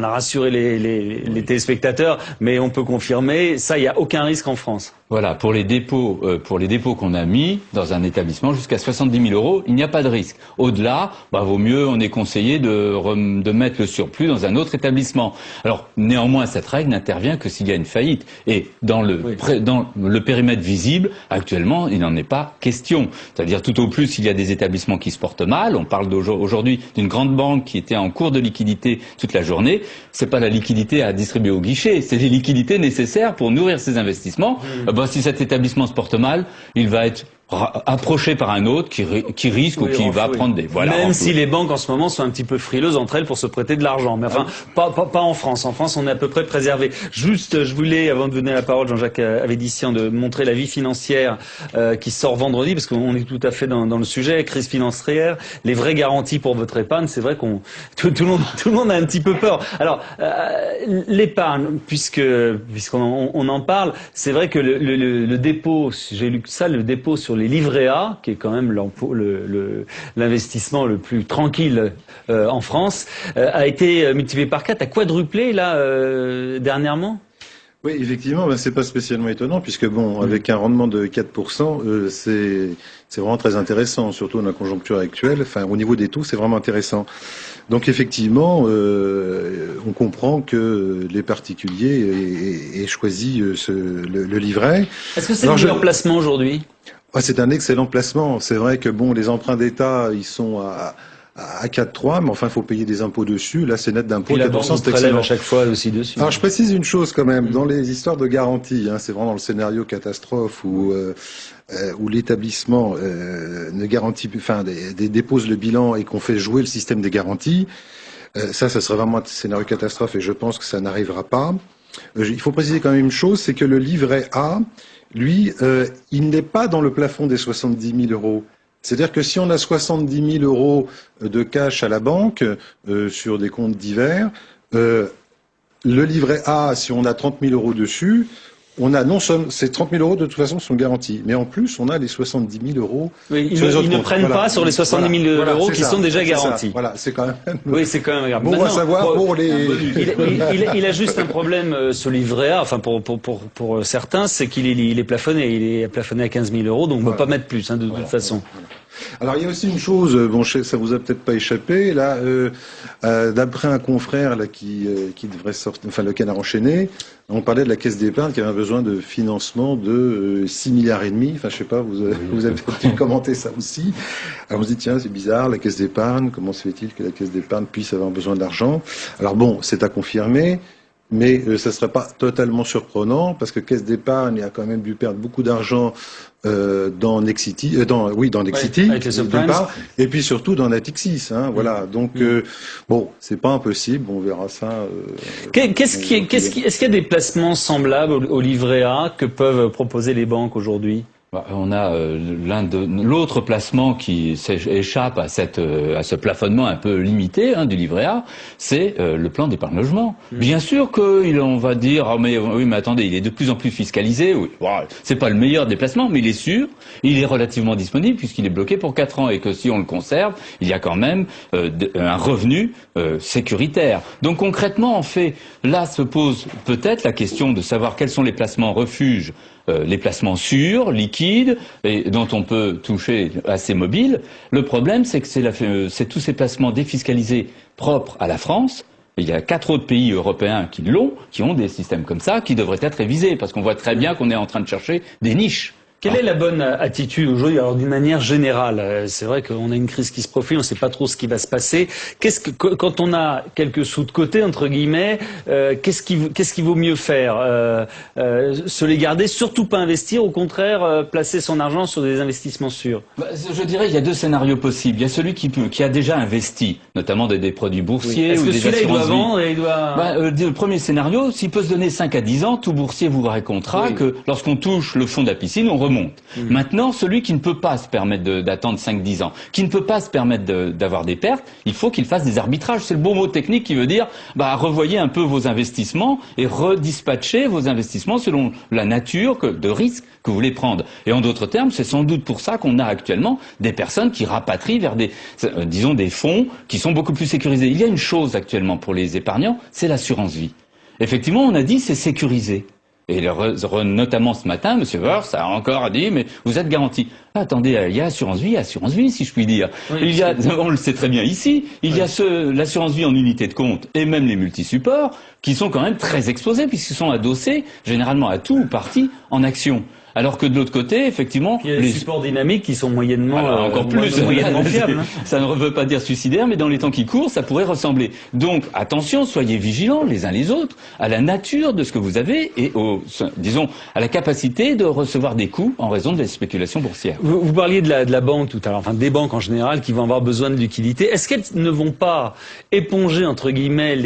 a rassuré les téléspectateurs, mais on peut confirmer, ça, il n'y a aucun risque en France. Voilà, pour les dépôts qu'on a mis dans un établissement jusqu'à 70 000 €, il n'y a pas de risque. Au-delà, vaut mieux, on est conseillé de mettre le surplus dans un autre établissement. Alors, néanmoins, cette règle n'intervient que s'il y a une faillite. Et dans le périmètre visible, actuellement, il n'en est pas question. C'est-à-dire, tout au plus, il y a des établissements qui se portent mal. On parle aujourd'hui d'une grande banque qui était en cours de liquidité toute la journée. C'est pas la liquidité à distribuer au guichet, c'est les liquidités nécessaires pour nourrir ses investissements. Si cet établissement se porte mal, il va être approché par un autre qui risque ou qui va prendre des... Voilà, même si les banques en ce moment sont un petit peu frileuses entre elles pour se prêter de l'argent. Mais enfin, pas en France. En France, on est à peu près préservé. Juste, je voulais, avant de vous donner la parole, Jean-Jacques Avédician, de montrer la vie financière qui sort vendredi, parce qu'on est tout à fait dans le sujet, crise financière, les vraies garanties pour votre épargne. C'est vrai qu'on tout le monde a un petit peu peur. Alors, l'épargne, puisqu'on en parle, c'est vrai que le dépôt, j'ai lu ça, le dépôt sur les livrets A, qui est quand même l'investissement le plus tranquille en France, a été multiplié par 4, a quadruplé là dernièrement. Oui, effectivement, c'est pas spécialement étonnant, puisque bon, avec un rendement de 4%, c'est vraiment très intéressant, surtout dans la conjoncture actuelle. Enfin, au niveau des taux, c'est vraiment intéressant. Donc effectivement, on comprend que les particuliers aient choisi le livret. Est-ce que c'est le meilleur placement aujourd'hui ? C'est un excellent placement. C'est vrai que bon, les emprunts d'État, ils sont à 4,3, mais enfin, il faut payer des impôts dessus. Là, c'est net d'impôts. 4%, c'est excellent. À chaque fois aussi dessus. Alors, je précise une chose quand même. Dans les histoires de garantie, c'est vraiment dans le scénario catastrophe où l'établissement ne garantit, dépose le bilan et qu'on fait jouer le système des garanties. Ça serait vraiment un scénario catastrophe et je pense que ça n'arrivera pas. Il faut préciser quand même une chose, c'est que le livret A, lui, il n'est pas dans le plafond des 70 000 euros. C'est-à-dire que si on a 70 000 euros de cash à la banque sur des comptes divers, le livret A, si on a 30 000 euros dessus, on a non seulement ces 30 000 euros de toute façon sont garantis, mais en plus on a les 70 000 euros. Oui, ils ne prennent pas sur les 70 000 euros qui sont déjà garantis. Voilà, c'est quand même. Oui, c'est quand même. Bon, on va savoir pour les. Il a juste un problème ce livret A. Enfin, pour certains, c'est qu'il est plafonné. Il est plafonné à 15 000 euros, donc on ne peut pas mettre plus de toute façon. Alors il y a aussi une chose, bon, ça vous a peut-être pas échappé, là, d'après un confrère là qui devrait sortir, enfin le Canard enchaîné, on parlait de la caisse d'épargne qui avait besoin de financement de 6 milliards et demi. Enfin, je sais pas, vous avez peut-être commenté ça aussi. Alors on se dit tiens, c'est bizarre, la caisse d'épargne, comment se fait-il que la caisse d'épargne puisse avoir besoin d'argent? Alors bon, c'est à confirmer. Mais ça ne serait pas totalement surprenant parce que Caisse d'épargne a quand même dû perdre beaucoup d'argent dans Nexity, dans Nexity, et puis surtout dans Natixis. Voilà. Donc bon, c'est pas impossible. On verra ça. Est-ce qu'il y a des placements semblables au livret A que peuvent proposer les banques aujourd'hui? On a l'autre placement qui échappe à ce plafonnement un peu limité du livret A, c'est le plan d'épargne logement. Bien sûr qu'on va dire mais attendez, il est de plus en plus fiscalisé. Oui, c'est pas le meilleur des placements, mais il est sûr, il est relativement disponible puisqu'il est bloqué pour 4 ans et que si on le conserve, il y a quand même un revenu sécuritaire. Donc concrètement, en fait, là se pose peut-être la question de savoir quels sont les placements refuges. Les placements sûrs, liquides, et dont on peut toucher assez mobile. Le problème, c'est que c'est tous ces placements défiscalisés propres à la France. Et il y a 4 autres pays européens qui ont des systèmes comme ça, qui devraient être révisés, parce qu'on voit très bien qu'on est en train de chercher des niches. Quelle est la bonne attitude aujourd'hui? Alors d'une manière générale, c'est vrai qu'on a une crise qui se profile, on ne sait pas trop ce qui va se passer. Quand on a quelques sous de côté entre guillemets, qu'est-ce qu'il vaut mieux faire? Se les garder, surtout pas investir, au contraire placer son argent sur des investissements sûrs? Je dirais il y a 2 scénarios possibles. Il y a celui qui a déjà investi, notamment des produits boursiers ou des assurances vie. Le premier scénario, s'il peut se donner 5 à 10 ans, tout boursier vous racontera que lorsqu'on touche le fond de la piscine, on remonte. Maintenant, celui qui ne peut pas se permettre d'attendre 5-10 ans, qui ne peut pas se permettre d'avoir des pertes, il faut qu'il fasse des arbitrages. C'est le beau mot technique qui veut dire revoyez un peu vos investissements et redispatchez vos investissements selon la nature de risque que vous voulez prendre. Et en d'autres termes, c'est sans doute pour ça qu'on a actuellement des personnes qui rapatrient vers des fonds qui sont beaucoup plus sécurisés. Il y a une chose actuellement pour les épargnants, c'est l'assurance vie. Effectivement, on a dit c'est sécurisé. Et notamment ce matin, M. Wörth a encore dit, mais vous êtes garanti. Attendez, il y a assurance vie, si je puis dire. Oui, on le sait très bien ici, il y a l'assurance vie en unité de compte et même les multisupports qui sont quand même très exposés puisqu'ils sont adossés généralement à tout ou partie en actions. Alors que de l'autre côté, effectivement, il y a les supports dynamiques qui sont moyennement, encore plus moyennement fiables. Ça ne veut pas dire suicidaire, mais dans les temps qui courent, ça pourrait ressembler. Donc, attention, soyez vigilants les uns les autres à la nature de ce que vous avez et disons, à la capacité de recevoir des coûts en raison de la spéculation boursière. Vous parliez de la banque tout à l'heure, enfin des banques en général qui vont avoir besoin de liquidités. Est-ce qu'elles ne vont pas éponger, entre guillemets,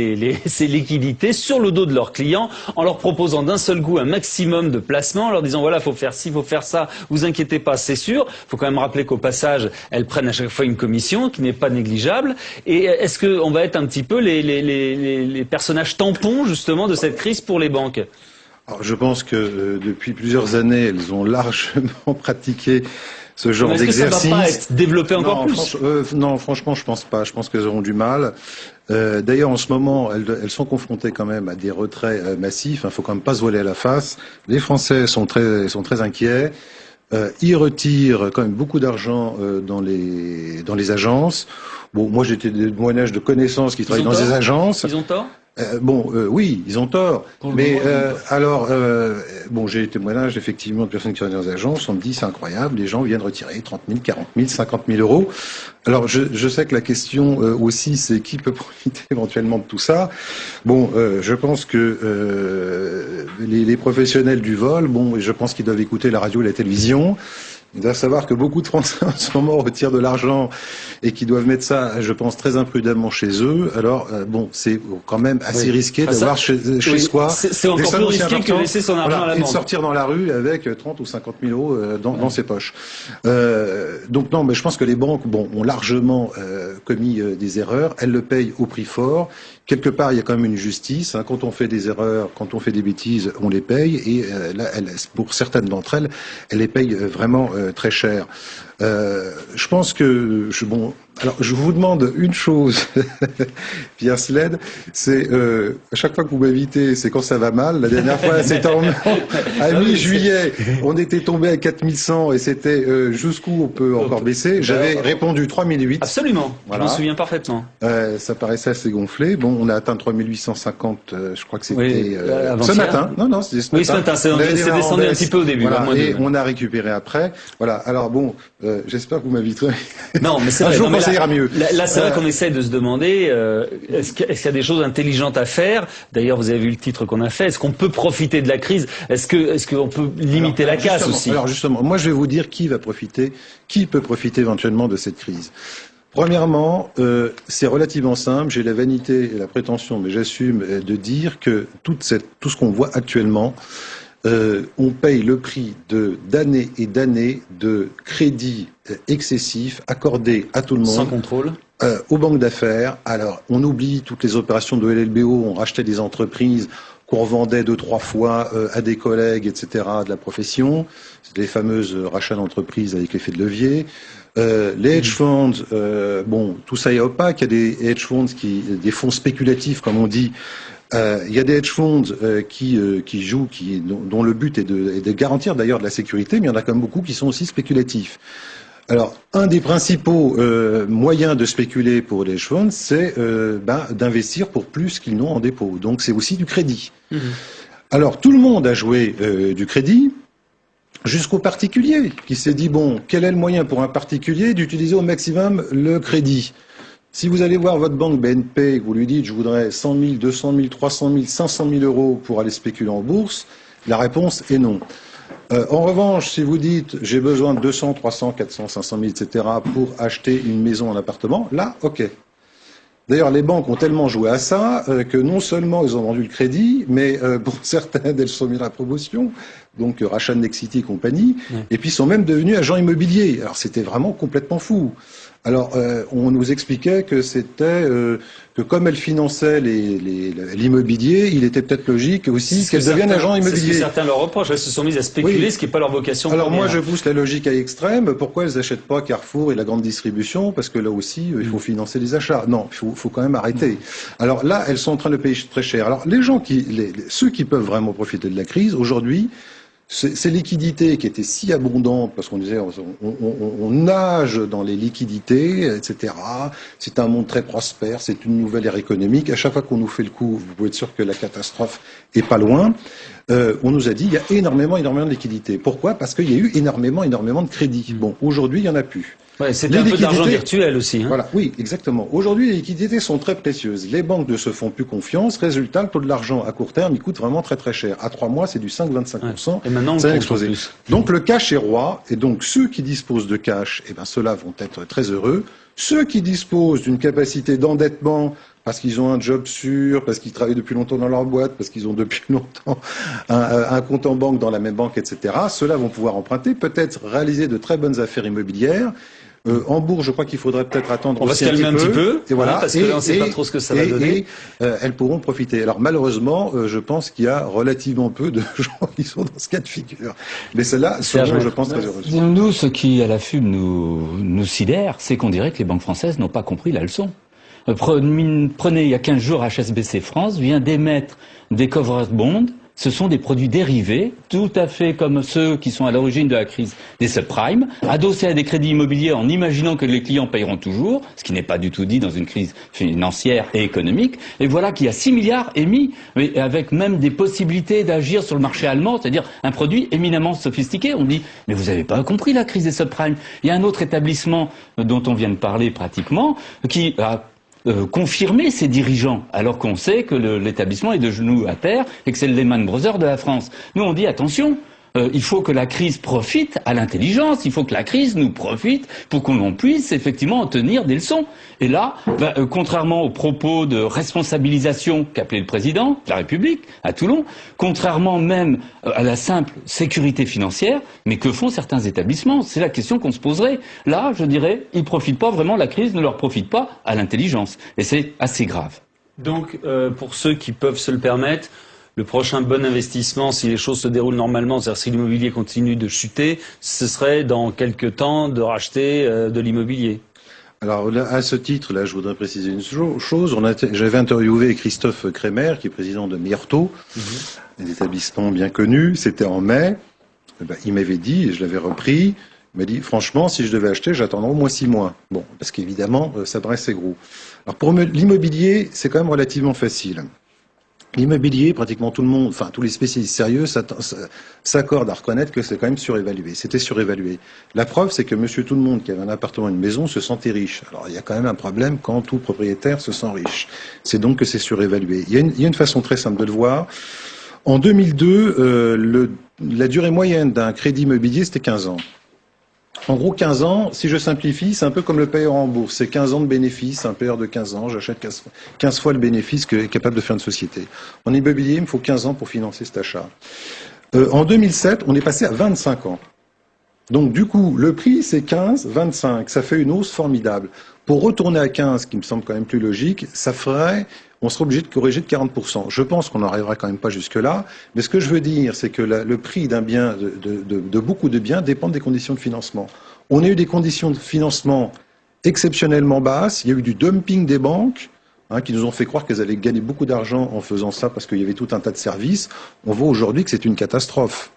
ces liquidités sur le dos de leurs clients en leur proposant d'un seul coup un maximum de placements, en leur disant voilà, faut faire ci, faut faire ça, vous inquiétez pas, c'est sûr. Faut quand même rappeler qu'au passage, elles prennent à chaque fois une commission qui n'est pas négligeable. Et est-ce qu'on va être un petit peu les personnages tampons justement de cette crise pour les banques? Alors, je pense que depuis plusieurs années, elles ont largement pratiqué ce genre d'exercice. Est-ce que ça va pas être développé encore plus? Non, franchement, je pense pas. Je pense qu'elles auront du mal. D'ailleurs, en ce moment, elles sont confrontées quand même à des retraits massifs. Il faut quand même pas se voiler à la face. Les Français sont très inquiets. Ils retirent quand même beaucoup d'argent dans les agences. Bon, moi, j'ai des témoignages de connaissances qui travaillent dans ces agences. Ils ont tort? Oui, ils ont tort. Mais bon, j'ai des témoignages effectivement de personnes qui sont dans les agences. On me dit c'est incroyable, les gens viennent retirer 30 000, 40 000, 50 000 euros. Alors je sais que la question aussi c'est qui peut profiter éventuellement de tout ça. Bon, je pense que les professionnels du vol, bon, je pense qu'ils doivent écouter la radio et la télévision. Ils doivent savoir que beaucoup de Français en ce moment retirent de l'argent et qui doivent mettre ça, je pense, très imprudemment chez eux. Alors, bon, c'est quand même assez risqué d'avoir chez soi. C'est encore plus risqué que de laisser son argent à la banque. Et de sortir dans la rue avec 30 ou 50 000 euros dans ses poches. Donc non, mais je pense que les banques, bon, ont largement commis des erreurs. Elles le payent au prix fort. Quelque part, il y a quand même une justice. Hein. Quand on fait des erreurs, quand on fait des bêtises, on les paye. Et là, pour certaines d'entre elles, elles les payent vraiment très cher. Je pense que alors je vous demande une chose, Pierre Sled, c'est à chaque fois que vous m'invitez, c'est quand ça va mal. La dernière fois, c'était à mi-juillet, on était tombé à 4100 et c'était jusqu'où on peut encore baisser. J'avais répondu 3008. Absolument, voilà. Je m'en souviens parfaitement. Ça paraissait assez gonflé. Bon, on a atteint 3850, je crois que c'était ce matin. Non, c'était ce matin. Oui, ce matin, c'est descendu un petit peu au début. Voilà, et on a récupéré après. Voilà, alors bon, j'espère que vous m'inviterez. Non, mais c'est un vrai. jour, ça ira mieux. Là, c'est vrai qu'on essaie de se demander est-ce qu'il y a des choses intelligentes à faire. D'ailleurs, vous avez vu le titre qu'on a fait. Est-ce qu'on peut profiter de la crise? Est-ce qu'on peut limiter la casse aussi? Alors justement, moi je vais vous dire qui peut profiter éventuellement de cette crise. Premièrement, c'est relativement simple. J'ai la vanité et la prétention, mais j'assume de dire que tout ce qu'on voit actuellement, on paye le prix d'années et d'années de crédits excessifs accordés à tout le monde. Sans contrôle. Aux banques d'affaires. Alors, on oublie toutes les opérations de LLBO, on rachetait des entreprises qu'on revendait 2-3 fois à des collègues, etc., de la profession. C'est les fameuses rachats d'entreprises avec l'effet de levier. Les hedge funds, bon, tout ça est opaque. Il y a des hedge funds des fonds spéculatifs, comme on dit. Il y a des hedge funds qui jouent, dont le but est de garantir d'ailleurs de la sécurité, mais il y en a quand même beaucoup qui sont aussi spéculatifs. Alors, un des principaux moyens de spéculer pour les hedge funds, c'est d'investir pour plus qu'ils n'ont en dépôt. Donc, c'est aussi du crédit. Mmh. Alors, tout le monde a joué du crédit, jusqu'au particulier, qui s'est dit, bon, quel est le moyen pour un particulier d'utiliser au maximum le crédit? Si vous allez voir votre banque BNP et que vous lui dites, je voudrais 100 000, 200 000, 300 000, 500 000 euros pour aller spéculer en bourse, la réponse est non. En revanche, si vous dites, j'ai besoin de 200, 300, 400, 500 000, etc. pour acheter une maison, un appartement, là, ok. D'ailleurs, les banques ont tellement joué à ça que non seulement ils ont vendu le crédit, mais pour certaines, elles sont mises à la promotion, donc rachat de Nexity et compagnie, et puis sont même devenus agents immobiliers. Alors c'était vraiment complètement fou. Alors, on nous expliquait que c'était que comme elles finançaient l'immobilier, il était peut-être logique aussi qu'elles deviennent agents immobiliers. C'est ce que certains leur reprochent. Elles se sont mises à spéculer, ce qui n'est pas leur vocation. Alors moi, je pousse la logique à l'extrême. Pourquoi elles n'achètent pas Carrefour et la grande distribution? Parce que là aussi, il faut financer les achats. Non, il faut quand même arrêter. Alors là, elles sont en train de payer très cher. Alors les gens ceux qui peuvent vraiment profiter de la crise aujourd'hui, ces liquidités qui étaient si abondantes, parce qu'on disait on nage dans les liquidités, etc. C'est un monde très prospère, c'est une nouvelle ère économique. À chaque fois qu'on nous fait le coup, vous pouvez être sûr que la catastrophe est pas loin. on nous a dit il y a énormément de liquidités. Pourquoi? Parce qu'il y a eu énormément de crédits. Bon, aujourd'hui, il y en a plus. Ouais, c'était un peu d'argent virtuel aussi. Hein. Voilà, oui, exactement. Aujourd'hui, les liquidités sont très précieuses. Les banques ne se font plus confiance. Résultat, le taux de l'argent à court terme, il coûte vraiment très très cher. À 3 mois, c'est du 5,25%. Et maintenant, ça a explosé. Donc le cash est roi. Et donc ceux qui disposent de cash, eh ben ceux-là vont être très heureux. Ceux qui disposent d'une capacité d'endettement, parce qu'ils ont un job sûr, parce qu'ils travaillent depuis longtemps dans leur boîte, parce qu'ils ont depuis longtemps un compte en banque dans la même banque, etc. Ceux-là vont pouvoir emprunter, peut-être réaliser de très bonnes affaires immobilières. En bourse, je crois qu'il faudrait peut-être attendre. On va se calmer un petit peu, et voilà, parce que là, on ne sait pas trop ce que ça va donner. Elles pourront profiter. Alors malheureusement, je pense qu'il y a relativement peu de gens qui sont dans ce cas de figure. Mais celles-là seront, je pense, très heureuses. Nous, ce qui, à la FUB, nous sidère, c'est qu'on dirait que les banques françaises n'ont pas compris la leçon. Prenez, il y a 15 jours, HSBC France vient d'émettre des covered bonds. Ce sont des produits dérivés, tout à fait comme ceux qui sont à l'origine de la crise des subprimes, adossés à des crédits immobiliers en imaginant que les clients paieront toujours, ce qui n'est pas du tout dit dans une crise financière et économique. Et voilà qu'il y a 6 milliards émis, mais avec même des possibilités d'agir sur le marché allemand, c'est-à-dire un produit éminemment sophistiqué. On dit, mais vous n'avez pas compris la crise des subprimes. Il y a un autre établissement dont on vient de parler pratiquement, qui a confirmer ses dirigeants, alors qu'on sait que l'établissement est de genoux à terre et que c'est le Lehman Brothers de la France. Nous, on dit attention, il faut que la crise profite à l'intelligence, il faut que la crise nous profite pour qu'on puisse effectivement en tenir des leçons. Et là, contrairement aux propos de responsabilisation qu'appelait le président de la République à Toulon, contrairement même à la simple sécurité financière, mais que font certains établissements? C'est la question qu'on se poserait. Là, je dirais, ils profitent pas vraiment, la crise ne leur profite pas à l'intelligence. Et c'est assez grave. Donc, pour ceux qui peuvent se le permettre, le prochain bon investissement, si les choses se déroulent normalement, c'est-à-dire si l'immobilier continue de chuter, ce serait dans quelques temps de racheter de l'immobilier. Alors, à ce titre-là, je voudrais préciser une chose. J'avais interviewé Christophe Kremer, qui est président de Mierto, un établissement bien connu. C'était en mai. Il m'avait dit, et je l'avais repris, il m'a dit, franchement, si je devais acheter, j'attendrai au moins 6 mois. Bon, parce qu'évidemment, ça paraît assez gros. Alors, pour l'immobilier, c'est quand même relativement facile. L'immobilier, pratiquement tout le monde, enfin tous les spécialistes sérieux s'accordent à reconnaître que c'est quand même surévalué. C'était surévalué. La preuve, c'est que monsieur tout le monde qui avait un appartement, une maison, se sentait riche. Alors il y a quand même un problème quand tout propriétaire se sent riche. C'est donc que c'est surévalué. Il y a une façon très simple de le voir. En 2002, la durée moyenne d'un crédit immobilier, c'était 15 ans. En gros, 15 ans, si je simplifie, c'est un peu comme le payeur en bourse. C'est 15 ans de bénéfice, un payeur de 15 ans, j'achète 15 fois le bénéfice qu'est capable de faire une société. En immobilier, il me faut 15 ans pour financer cet achat. En 2007, on est passé à 25 ans. Donc du coup, le prix, c'est 15, 25. Ça fait une hausse formidable. Pour retourner à 15, qui me semble quand même plus logique, ça ferait... On sera obligé de corriger de 40%. Je pense qu'on n'arrivera quand même pas jusque-là. Mais ce que je veux dire, c'est que le prix d'un bien, de beaucoup de biens, dépend des conditions de financement. On a eu des conditions de financement exceptionnellement basses. Il y a eu du dumping des banques, qui nous ont fait croire qu'elles allaient gagner beaucoup d'argent en faisant ça parce qu'il y avait tout un tas de services. On voit aujourd'hui que c'est une catastrophe.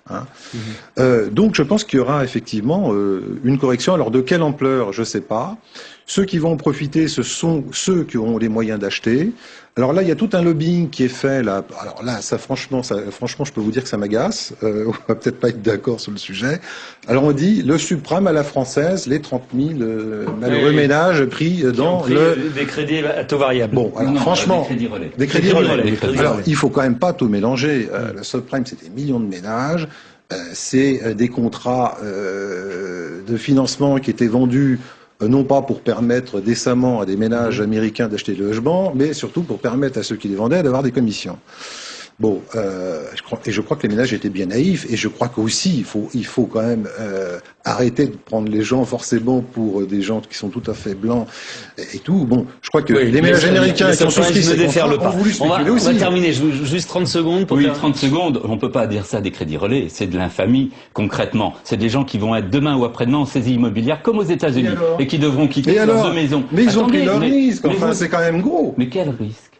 Donc je pense qu'il y aura effectivement une correction. Alors de quelle ampleur, je ne sais pas. Ceux qui vont en profiter, ce sont ceux qui auront les moyens d'acheter. Alors là, il y a tout un lobbying qui est fait. Là. Alors là, franchement, je peux vous dire que ça m'agace. On va peut-être pas être d'accord sur le sujet. Alors on dit le subprime à la française, les 30 000 malheureux ménages pris dans des crédits à taux variable. Bon, alors franchement, des crédits relais. Alors il faut quand même pas tout mélanger. Le subprime, c'est des millions de ménages. C'est des contrats de financement qui étaient vendus non pas pour permettre décemment à des ménages américains d'acheter des logements, mais surtout pour permettre à ceux qui les vendaient d'avoir des commissions. Bon, je crois que les ménages étaient bien naïfs, et je crois qu'aussi il faut quand même arrêter de prendre les gens forcément pour des gens qui sont tout à fait blancs et tout. Bon, je crois que les ménages américains qui ont souscrit ces contrats ont voulu spéculer aussi. On va terminer, juste 30 secondes. Oui, 30 secondes, on peut pas dire ça des crédits relais, c'est de l'infamie concrètement. C'est des gens qui vont être demain ou après-demain en saisie immobilière comme aux États-Unis et qui devront quitter leurs maisons. Mais ils ont pris leur risque, enfin c'est quand même gros. Mais quel risque?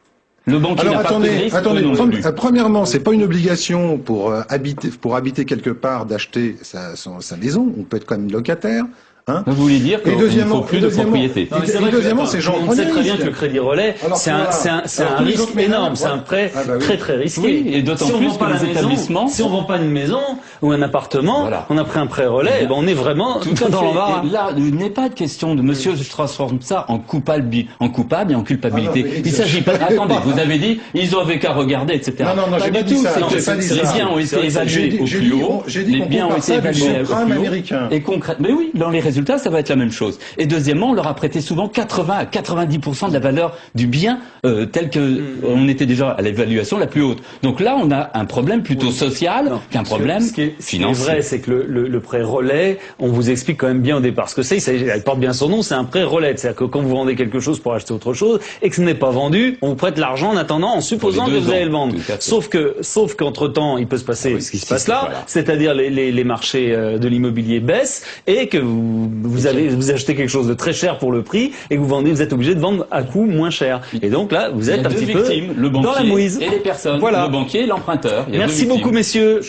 Le banquier n'a pas pris de risque. Attendez, premièrement, c'est pas une obligation pour habiter quelque part d'acheter sa maison. On peut être quand même locataire. Hein. Vous voulez dire qu'il ne faut plus de propriété. Et deuxièmement, ces gens on sait très bien que le crédit relais, c'est un risque énorme, c'est un prêt très très risqué. Oui, et d'autant plus que les établissements... Si on vend pas une maison ou un appartement, on a pris un prêt relais, et ben on est vraiment dans l'embarras. Là, il n'est pas de question de monsieur, je transforme ça en coupable et en culpabilité. Il s'agit pas... Attendez, vous avez dit, ils avaient qu'à regarder, etc. Non, j'ai pas dit ça. Les biens ont été évalués au plus haut. Les biens ont été évalués au plus haut. Et concrètement, mais oui, dans les résultats, ça va être la même chose. Et deuxièmement, on leur a prêté souvent 80 à 90% de la valeur du bien tel que on était déjà à l'évaluation la plus haute. Donc là, on a un problème plutôt social qu'un problème financier. Ce qui est vrai, c'est que le prêt relais, on vous explique quand même bien au départ ce que c'est. Il porte bien son nom, c'est un prêt relais. C'est-à-dire que quand vous vendez quelque chose pour acheter autre chose et que ce n'est pas vendu, on vous prête l'argent en attendant, en supposant que vous allez le vendre. Sauf qu'entre-temps, il peut se passer ce qui se passe là, c'est-à-dire les marchés de l'immobilier baissent et que vous achetez quelque chose de très cher pour le prix et que vous êtes obligé de vendre à coût moins cher. Et donc là, vous êtes un petit peu dans la mouise. Et les personnes, le banquier et l'emprunteur. Merci beaucoup, messieurs.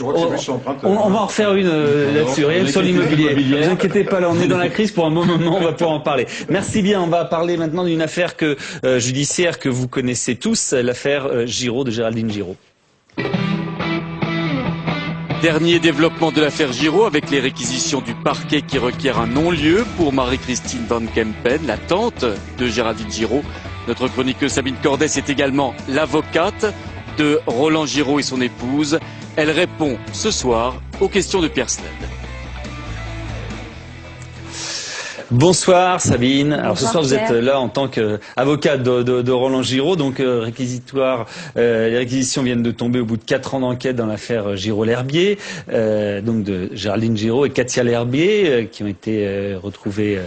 On va en refaire une là-dessus, rien sur l'immobilier. Ne vous inquiétez pas, là, on est dans la crise pour un bon moment, on va pouvoir en parler. Merci bien, on va parler maintenant d'une affaire judiciaire que vous connaissez tous, l'affaire Giraud de Géraldine Giraud. Dernier développement de l'affaire Giraud avec les réquisitions du parquet qui requièrent un non-lieu pour Marie-Christine Van Kempen, la tante de Géraldine Giraud. Notre chroniqueuse Sabine Cordès est également l'avocate de Roland Giraud et son épouse. Elle répond ce soir aux questions de Pierre Sled. Bonsoir Sabine. Alors ce soir vous êtes là en tant qu'avocate de Roland Giraud, donc réquisitoire. Les réquisitions viennent de tomber au bout de 4 ans d'enquête dans l'affaire Giraud-L'Herbier, donc de Géraldine Giraud et Katia L'Herbier, qui ont été retrouvées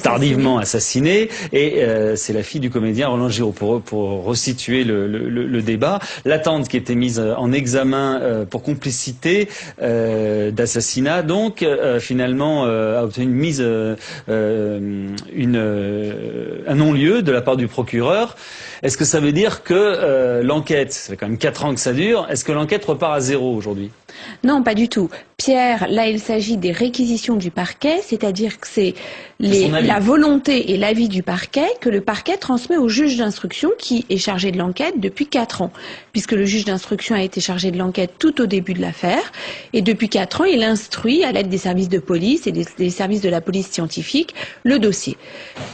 tardivement assassinée, et c'est la fille du comédien Roland Giraud. Pour resituer le débat, la tante qui était mise en examen pour complicité d'assassinat, donc finalement a obtenu une mise un non-lieu de la part du procureur. Est-ce que ça veut dire que l'enquête, ça fait quand même 4 ans que ça dure, est-ce que l'enquête repart à zéro aujourd'hui? Non, pas du tout. Pierre, là il s'agit des réquisitions du parquet, c'est-à-dire que c'est la volonté et l'avis du parquet que le parquet transmet au juge d'instruction qui est chargé de l'enquête depuis 4 ans, puisque le juge d'instruction a été chargé de l'enquête tout au début de l'affaire, et depuis 4 ans il instruit à l'aide des services de police et des services de la police scientifique le dossier.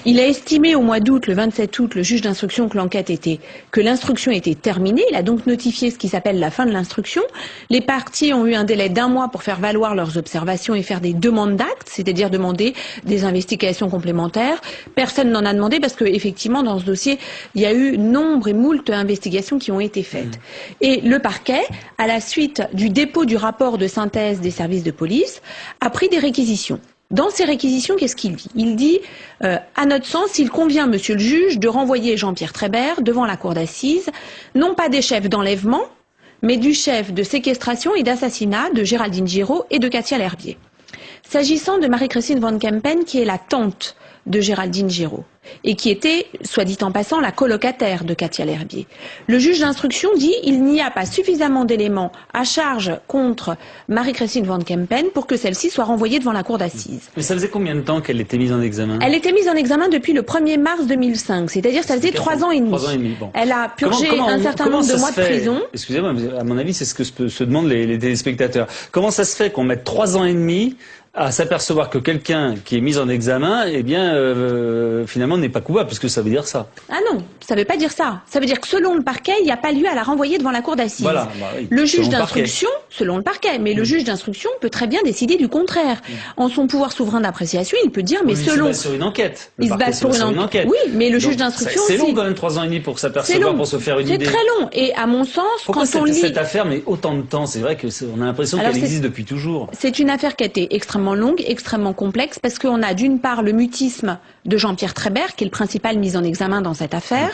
Il a estimé au mois d'août, le 27 août, le juge d'instruction que l'instruction était terminée. Il a donc notifié ce qui s'appelle la fin de l'instruction. Les parties ont eu un délai d'1 mois pour faire valoir leurs observations et faire des demandes d'actes, c'est-à-dire demander des investigations complémentaires. Personne n'en a demandé parce que effectivement dans ce dossier il y a eu nombre et moult investigations qui ont été faites. Et le parquet, à la suite du dépôt du rapport de synthèse des services de police, a pris des réquisitions. Dans ces réquisitions, qu'est-ce qu'il dit? Il dit, à notre sens, il convient, monsieur le juge, de renvoyer Jean-Pierre Trébert devant la cour d'assises, non pas des chefs d'enlèvement, mais du chef de séquestration et d'assassinat de Géraldine Giraud et de Katia L'Herbier. S'agissant de Marie-Christine Van Kempen, qui est la tante de Géraldine Giraud, et qui était, soit dit en passant, la colocataire de Katia L'Herbier. Le juge d'instruction dit il n'y a pas suffisamment d'éléments à charge contre Marie-Christine Van Kempen pour que celle-ci soit renvoyée devant la cour d'assises. Mais ça faisait combien de temps qu'elle était mise en examen? Elle était mise en examen depuis le 1er mars 2005, c'est-à-dire ça faisait 3 ans et demi. 3 ans et demi, bon. Elle a purgé un certain nombre de mois de prison. Excusez-moi, à mon avis, c'est ce que se demandent les téléspectateurs. Comment ça se fait qu'on mette 3 ans et demi à s'apercevoir que quelqu'un qui est mis en examen, eh bien, finalement, n'est pas coupable, parce que ça veut dire ça. Ah non, ça veut pas dire ça. Ça veut dire que selon le parquet, il n'y a pas lieu à la renvoyer devant la cour d'assises. Voilà, oui, le juge d'instruction, selon le parquet, mais le juge d'instruction peut très bien décider du contraire. En son pouvoir souverain d'appréciation, il peut dire, mais selon... Il se base sur une enquête. Il se base sur une enquête. Oui, mais le juge d'instruction... C'est long quand même 3 ans et demi pour s'apercevoir, pour se faire une idée. C'est très long. Et à mon sens, quand on lit... cette affaire met autant de temps? C'est vrai qu'on a l'impression qu'elle existe depuis toujours. C'est une affaire qui a été extrêmement longue, extrêmement complexe, parce qu'on a d'une part le mutisme de Jean-Pierre Trébert, qui est le principal mis en examen dans cette affaire,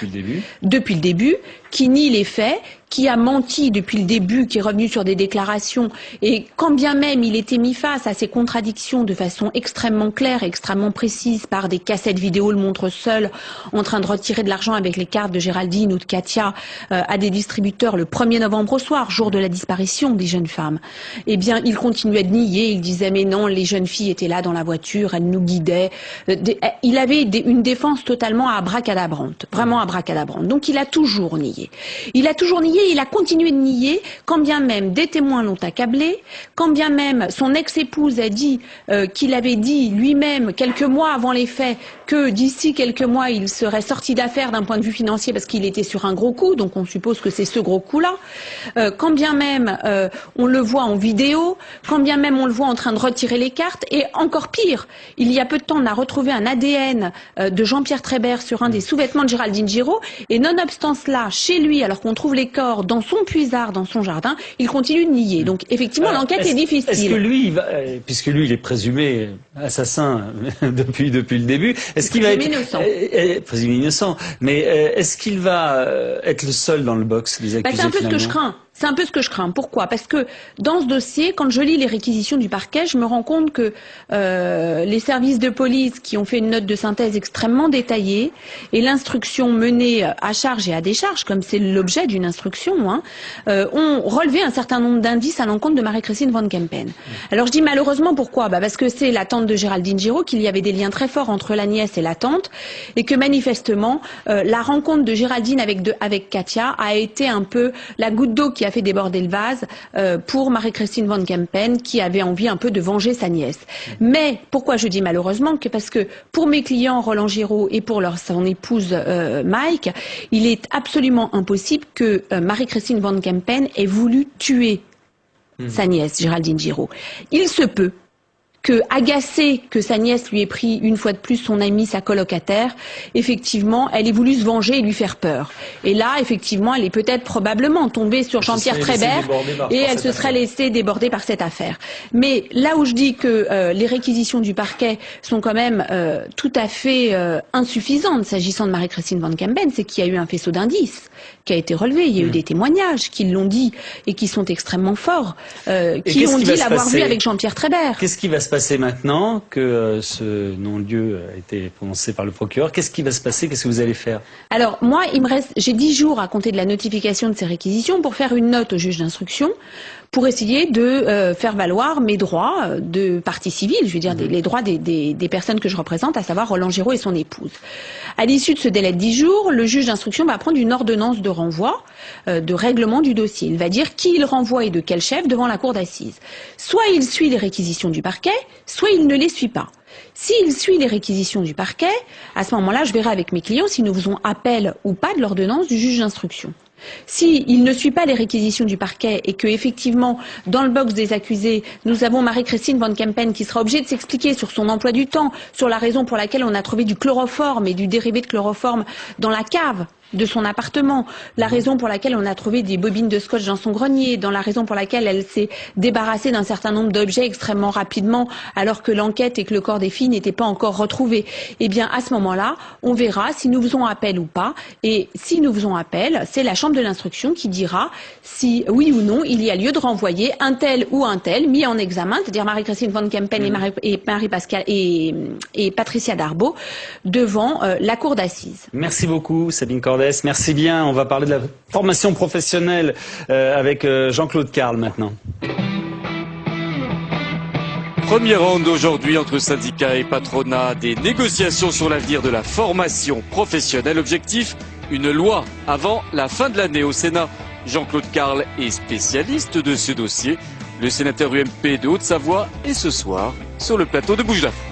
depuis le début, qui nie les faits, qui a menti depuis le début, qui est revenu sur des déclarations, et quand bien même il était mis face à ces contradictions de façon extrêmement claire et extrêmement précise par des cassettes vidéo le montre seul, en train de retirer de l'argent avec les cartes de Géraldine ou de Katia à des distributeurs le 1er novembre au soir, jour de la disparition des jeunes femmes, eh bien il continuait de nier, il disait mais non, les jeunes filles étaient là dans la voiture, elles nous guidaient. Il avait une défense totalement abracadabrante, vraiment abracadabrante. Donc il a toujours nié. Il a toujours nié, il a continué de nier, quand bien même des témoins l'ont accablé, quand bien même son ex-épouse a dit qu'il avait dit lui-même quelques mois avant les faits que d'ici quelques mois il serait sorti d'affaires d'un point de vue financier parce qu'il était sur un gros coup, donc on suppose que c'est ce gros coup-là. Quand bien même on le voit en vidéo, quand bien même on le voit en train de retirer les cartes, et encore pire, il y a peu de temps on a retrouvé un ADN de Jean-Pierre Trébert sur un des sous-vêtements de Géraldine Giraud, et nonobstant cela, chez lui, alors qu'on trouve les corps dans son puisard, dans son jardin, il continue de nier. Donc effectivement, l'enquête est difficile. Est-ce que lui, puisque lui, il est présumé assassin depuis le début, est-ce qu'il va être innocent, présumé innocent, mais est-ce qu'il va être le seul dans le box des accusés? C'est un peu ce que je crains. C'est un peu ce que je crains. Pourquoi? Parce que dans ce dossier, quand je lis les réquisitions du parquet, je me rends compte que les services de police qui ont fait une note de synthèse extrêmement détaillée et l'instruction menée à charge et à décharge, comme c'est l'objet d'une instruction, ont relevé un certain nombre d'indices à l'encontre de Marie-Christine Van Kempen. Alors je dis malheureusement pourquoi? Parce que c'est la tante de Géraldine Giraud, qu'il y avait des liens très forts entre la nièce et la tante, et que manifestement la rencontre de Géraldine avec Katia a été un peu la goutte d'eau qui a fait déborder le vase pour Marie-Christine Van Kempen, qui avait envie un peu de venger sa nièce. Mais pourquoi je dis malheureusement? Parce que pour mes clients Roland Giraud et pour son épouse Mike, il est absolument impossible que Marie-Christine Van Kempen ait voulu tuer sa nièce Géraldine Giraud. Il se peut que, agacée que sa nièce lui ait pris une fois de plus son amie, sa colocataire, effectivement, elle ait voulu se venger et lui faire peur. Et là, effectivement, elle est peut-être probablement tombée sur Jean-Pierre Trébert et elle se serait laissée déborder par cette affaire. Mais là où je dis que les réquisitions du parquet sont quand même tout à fait insuffisantes s'agissant de Marie-Christine Van Kempen, c'est qu'il y a eu un faisceau d'indices qui a été relevé. Il y a eu des témoignages qui l'ont dit et qui sont extrêmement forts, qui ont dit l'avoir vu avec Jean-Pierre Trébert. Qu'est-ce qui va se passer maintenant que ce non-lieu a été prononcé par le procureur? Qu'est-ce qui va se passer? Qu'est-ce que vous allez faire? Alors moi, j'ai 10 jours à compter de la notification de ces réquisitions pour faire une note au juge d'instruction pour essayer de faire valoir mes droits de partie civile, je veux dire les droits des personnes que je représente, à savoir Roland Giraud et son épouse. À l'issue de ce délai de 10 jours, le juge d'instruction va prendre une ordonnance de renvoi, de règlement du dossier. Il va dire qui il renvoie et de quel chef devant la cour d'assises. Soit il suit les réquisitions du parquet, soit il ne les suit pas. S'il suit les réquisitions du parquet, à ce moment-là, je verrai avec mes clients si nous faisons appel ou pas de l'ordonnance du juge d'instruction. S'il ne suit pas les réquisitions du parquet et que, effectivement, dans le box des accusés, nous avons Marie-Christine Van Kempen qui sera obligée de s'expliquer sur son emploi du temps, sur la raison pour laquelle on a trouvé du chloroforme et du dérivé de chloroforme dans la cave de son appartement, la raison pour laquelle on a trouvé des bobines de scotch dans son grenier, dans la raison pour laquelle elle s'est débarrassée d'un certain nombre d'objets extrêmement rapidement alors que l'enquête et que le corps des filles n'étaient pas encore retrouvés. Eh bien, à ce moment-là, on verra si nous faisons appel ou pas. Et si nous faisons appel, c'est la chambre de l'instruction qui dira si, oui ou non, il y a lieu de renvoyer un tel ou un tel mis en examen, c'est-à-dire Marie-Christine Van Kempen et Marie-Pascale et Patricia Darbo devant la cour d'assises. Merci beaucoup, Sabine Cordès. Merci bien. On va parler de la formation professionnelle avec Jean-Claude Carle maintenant. Première ronde aujourd'hui entre syndicats et patronat, des négociations sur l'avenir de la formation professionnelle. Objectif, une loi avant la fin de l'année au Sénat. Jean-Claude Carle est spécialiste de ce dossier. Le sénateur UMP de Haute-Savoie est ce soir sur le plateau de Bouge la France.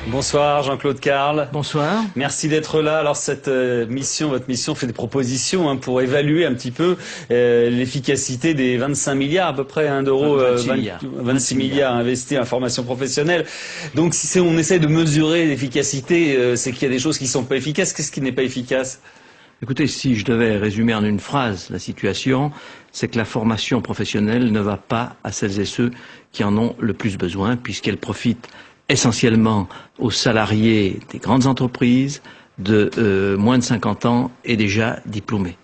Bonsoir Jean-Claude Carle. Bonsoir. Merci d'être là. Alors cette votre mission fait des propositions pour évaluer un petit peu l'efficacité des 25 milliards à peu près d'euros, 26 milliards investis en formation professionnelle. Donc si on essaie de mesurer l'efficacité, c'est qu'il y a des choses qui sont pas efficaces. Qu'est-ce qui n'est pas efficace? Écoutez, si je devais résumer en une phrase la situation, c'est que la formation professionnelle ne va pas à celles et ceux qui en ont le plus besoin, puisqu'elle profite essentiellement aux salariés des grandes entreprises, de moins de 50 ans est déjà diplômé.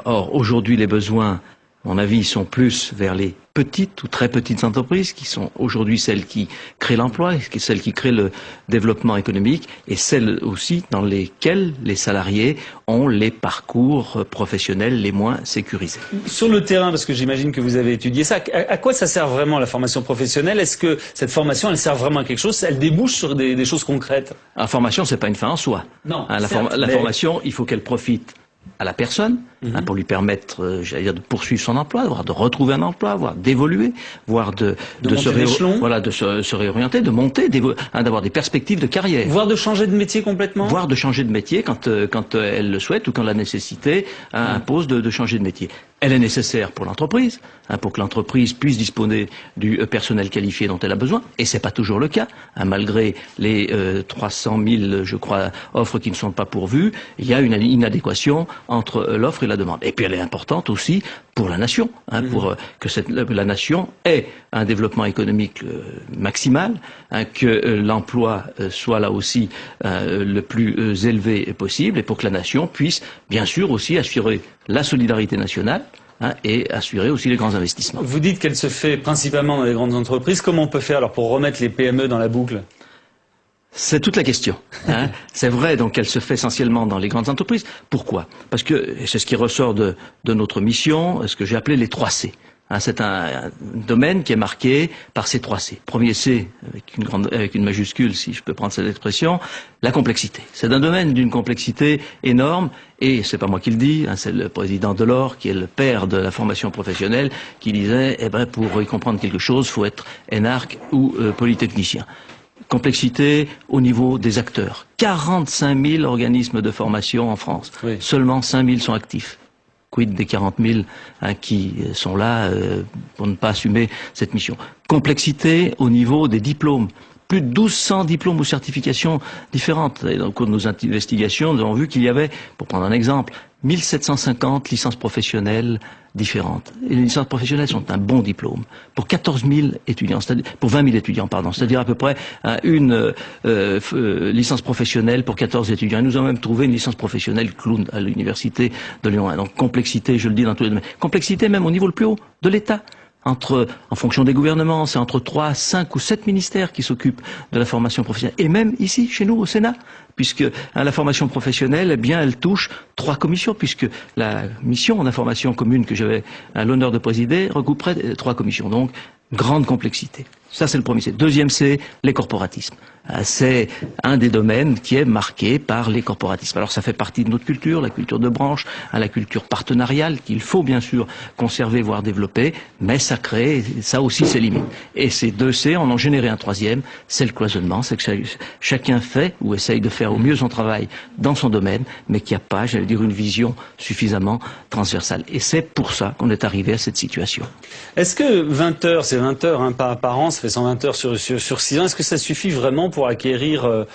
Or, aujourd'hui, les besoins, à mon avis, sont plus vers les petites ou très petites entreprises qui sont aujourd'hui celles qui créent l'emploi, celles qui créent le développement économique et celles aussi dans lesquelles les salariés ont les parcours professionnels les moins sécurisés. Sur le terrain, parce que j'imagine que vous avez étudié ça, à quoi ça sert vraiment la formation professionnelle? Est-ce que cette formation, elle sert vraiment à quelque chose? Elle débouche sur des choses concrètes? La formation, c'est pas une fin en soi. Non. La formation, il faut qu'elle profite à la personne, pour lui permettre, j'allais dire, de poursuivre son emploi, voire de retrouver un emploi, voire d'évoluer, voire de se réorienter, de monter, d'avoir des perspectives de carrière. Voire de changer de métier complètement? Voire de changer de métier quand elle le souhaite ou quand la nécessité impose de changer de métier. Elle est nécessaire pour l'entreprise, pour que l'entreprise puisse disposer du personnel qualifié dont elle a besoin, et c'est pas toujours le cas, malgré les 300 000, je crois, offres qui ne sont pas pourvues, il y a une inadéquation entre l'offre et la demande. Et puis elle est importante aussi pour la nation, pour que la nation ait un développement économique maximal, que l'emploi soit là aussi le plus élevé possible, et pour que la nation puisse, bien sûr, aussi assurer la solidarité nationale, et assurer aussi les grands investissements. Vous dites qu'elle se fait principalement dans les grandes entreprises. Comment on peut faire alors pour remettre les PME dans la boucle? C'est toute la question. C'est vrai, donc elle se fait essentiellement dans les grandes entreprises. Pourquoi? Parce que c'est ce qui ressort de notre mission, ce que j'ai appelé les 3 C. C'est un domaine qui est marqué par ces 3 C. Premier C, avec une majuscule, si je peux prendre cette expression, la complexité. C'est un domaine d'une complexité énorme, et c'est pas moi qui le dis, c'est le président Delors, qui est le père de la formation professionnelle, qui disait, pour y comprendre quelque chose, il faut être énarque ou polytechnicien. Complexité au niveau des acteurs. 45 000 organismes de formation en France. Oui. Seulement 5 000 sont actifs. Quid des 40 000 qui sont là pour ne pas assumer cette mission. Complexité au niveau des diplômes. Plus de 1200 diplômes ou certifications différentes. Et dans le cours de nos investigations, nous avons vu qu'il y avait, pour prendre un exemple, 1750 licences professionnelles différentes. Et les licences professionnelles sont un bon diplôme pour 14 000 étudiants, pour 20 000 étudiants, pardon, c'est-à-dire à peu près une licence professionnelle pour 14 étudiants. Et nous avons même trouvé une licence professionnelle clown à l'université de Lyon 1. Donc complexité, je le dis dans tous les domaines. Complexité même au niveau le plus haut de l'État. En fonction des gouvernements, c'est entre 3, 5 ou 7 ministères qui s'occupent de la formation professionnelle. Et même ici, chez nous, au Sénat, puisque la formation professionnelle, elle touche 3 commissions, puisque la mission d'information commune que j'avais l'honneur de présider regrouperait 3 commissions. Donc, grande complexité. Ça, c'est le premier C. Deuxième C, les corporatismes. C'est un des domaines qui est marqué par les corporatismes. Alors ça fait partie de notre culture, la culture de branche, la culture partenariale qu'il faut bien sûr conserver, voire développer, mais ça crée, ça aussi ses limites. Et ces 2 C en ont généré un 3e, c'est le cloisonnement, c'est que chacun fait ou essaye de faire au mieux son travail dans son domaine, mais qu'il n'y a pas, j'allais dire, une vision suffisamment transversale. Et c'est pour ça qu'on est arrivé à cette situation. Est-ce que 20 heures, c'est 20 heures par an, ça fait 120 heures sur 6 ans, est-ce que ça suffit vraiment pour acquérir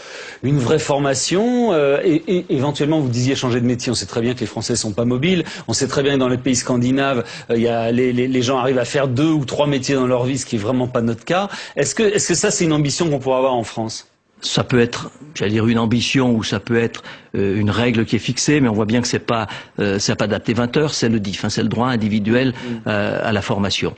une vraie formation et éventuellement, vous disiez changer de métier. On sait très bien que les Français sont pas mobiles. On sait très bien que dans les pays scandinaves, les gens arrivent à faire 2 ou 3 métiers dans leur vie, ce qui est vraiment pas notre cas. Est-ce que ça, c'est une ambition qu'on pourrait avoir en France? Ça peut être, j'allais dire, une ambition ou ça peut être une règle qui est fixée, mais on voit bien que c'est pas adapté. 20 heures, c'est le DIF, c'est le droit individuel à la formation,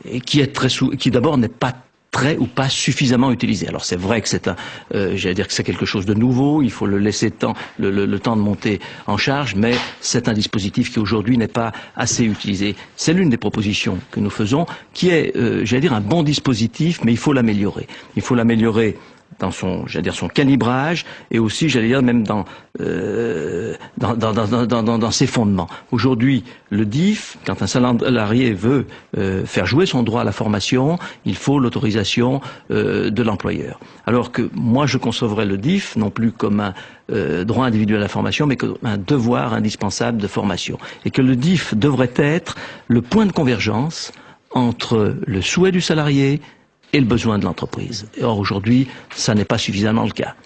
et qui d'abord n'est pas très ou pas suffisamment utilisé. Alors c'est vrai que c'est j'allais dire que c'est quelque chose de nouveau, il faut le laisser le temps de monter en charge, mais c'est un dispositif qui aujourd'hui n'est pas assez utilisé. C'est l'une des propositions que nous faisons, qui est, j'allais dire, un bon dispositif, mais il faut l'améliorer. Il faut l'améliorer dans son calibrage et aussi, j'allais dire, même dans ses fondements. Aujourd'hui, le DIF, quand un salarié veut faire jouer son droit à la formation, il faut l'autorisation de l'employeur. Alors que moi, je concevrais le DIF non plus comme un droit individuel à la formation, mais comme un devoir indispensable de formation. Et que le DIF devrait être le point de convergence entre le souhait du salarié et le besoin de l'entreprise. Or, aujourd'hui, ça n'est pas suffisamment le cas.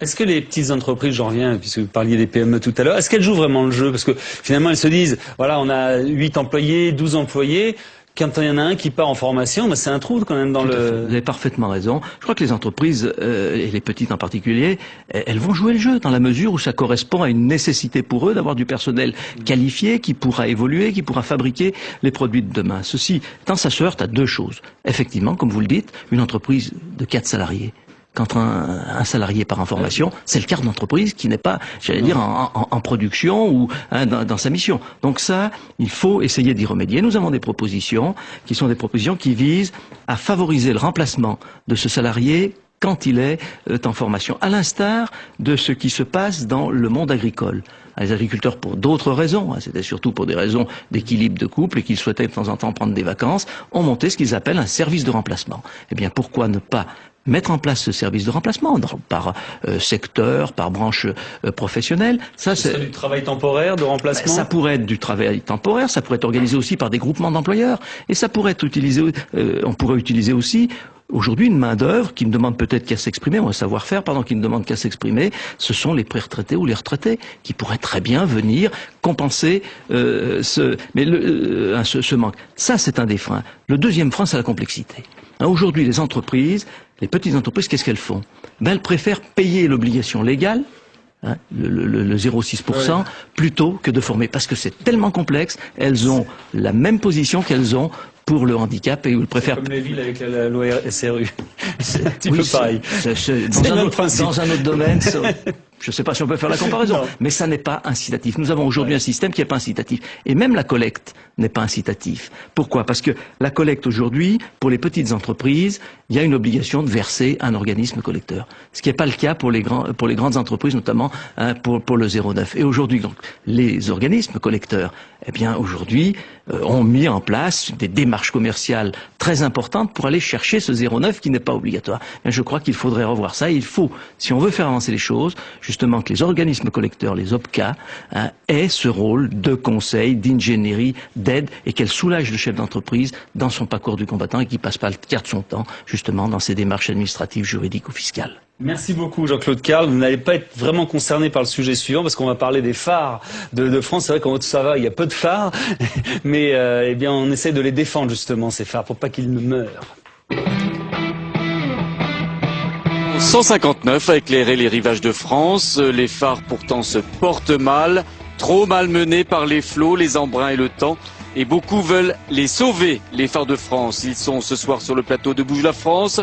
Est-ce que les petites entreprises, j'en reviens, puisque vous parliez des PME tout à l'heure, est-ce qu'elles jouent vraiment le jeu? Parce que finalement, elles se disent, voilà, on a 8 employés, 12 employés, quand il y en a un qui part en formation, c'est un trou quand même dans le... Vous avez parfaitement raison. Je crois que les entreprises, et les petites en particulier, elles vont jouer le jeu dans la mesure où ça correspond à une nécessité pour eux d'avoir du personnel qualifié qui pourra évoluer, qui pourra fabriquer les produits de demain. Ceci, tant ça se heurte à deux choses. Effectivement, comme vous le dites, une entreprise de 4 salariés. Quand un salarié part en formation, c'est le quart d'entreprise qui n'est pas, j'allais dire, en production ou dans sa mission. Donc ça, il faut essayer d'y remédier. Nous avons des propositions qui visent à favoriser le remplacement de ce salarié quand il est en formation, à l'instar de ce qui se passe dans le monde agricole. Les agriculteurs, pour d'autres raisons, c'était surtout pour des raisons d'équilibre de couple et qu'ils souhaitaient de temps en temps prendre des vacances, ont monté ce qu'ils appellent un service de remplacement. Eh bien, pourquoi ne pas mettre en place ce service de remplacement par secteur, par branche professionnelle? Ça, c'est du travail temporaire, de remplacement? Ça pourrait être du travail temporaire, ça pourrait être organisé aussi par des groupements d'employeurs, et ça pourrait être utilisé, on pourrait utiliser aussi aujourd'hui une main-d'œuvre qui ne demande peut-être qu'à s'exprimer, ou un savoir-faire, qui ne demande qu'à s'exprimer, ce sont les pré-retraités ou les retraités qui pourraient très bien venir compenser ce manque. Ça, c'est un des freins. Le deuxième frein, c'est la complexité. Aujourd'hui, les entreprises, les petites entreprises, qu'est-ce qu'elles font? Elles préfèrent payer l'obligation légale, le 0,6%, plutôt que de former, parce que c'est tellement complexe, elles ont la même position qu'elles ont pour le handicap et ils préfèrent... Comme les villes avec la loi SRU. C'est un petit peu pareil. Dans un autre domaine, je ne sais pas si on peut faire la comparaison, mais ça n'est pas incitatif. Nous avons aujourd'hui un système qui n'est pas incitatif. Et même la collecte n'est pas incitatif. Pourquoi? Parce que la collecte aujourd'hui, pour les petites entreprises, il y a une obligation de verser un organisme collecteur. Ce qui n'est pas le cas pour les grandes entreprises, notamment pour le 0,9. Et aujourd'hui, donc, les organismes collecteurs, eh bien, aujourd'hui, ont mis en place des démarches commerciales très importantes pour aller chercher ce 0,9 qui n'est pas obligatoire. Et je crois qu'il faudrait revoir ça. Et il faut, si on veut faire avancer les choses, justement que les organismes collecteurs, les OPCA, aient ce rôle de conseil, d'ingénierie, d'aide, et qu'elles soulagent le chef d'entreprise dans son parcours du combattant et qu'il passe pas le quart de son temps, justement, dans ces démarches administratives, juridiques ou fiscales. Merci beaucoup Jean-Claude Carle. Vous n'allez pas être vraiment concerné par le sujet suivant parce qu'on va parler des phares de France. C'est vrai qu'en Haute-Savoie, il y a peu de phares, mais eh bien, on essaie de les défendre justement, ces phares, pour pas qu'ils ne meurent. 159 à éclairer les rivages de France. Les phares pourtant se portent mal, trop malmenés par les flots, les embruns et le temps. Et beaucoup veulent les sauver, les phares de France. Ils sont ce soir sur le plateau de Bouge la France.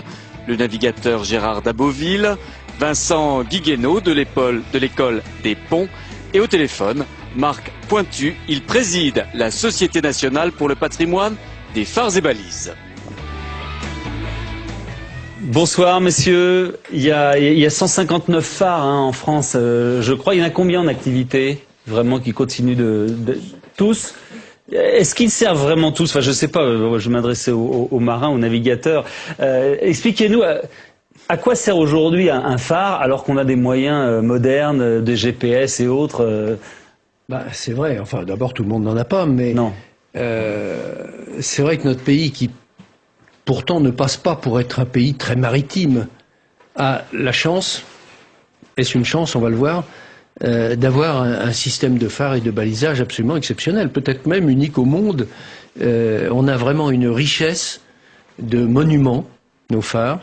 Le navigateur Gérard Daboville, Vincent Guiguenot de l'école des Ponts et au téléphone, Marc Pointu. Il préside la Société nationale pour le patrimoine des phares et balises. Bonsoir messieurs, il y a 159 phares en France, je crois. Il y en a combien en activité vraiment qui continuent tous? Est-ce qu'ils servent vraiment tous? Enfin, je sais pas, je m'adressais aux marins, aux navigateurs. Expliquez-nous, à quoi sert aujourd'hui un phare alors qu'on a des moyens modernes, des GPS et autres C'est vrai, enfin d'abord tout le monde n'en a pas, mais c'est vrai que notre pays, qui pourtant ne passe pas pour être un pays très maritime, a la chance, est-ce une chance, on va le voir, d'avoir un système de phares et de balisage absolument exceptionnel, peut-être même unique au monde. On a vraiment une richesse de monuments, nos phares,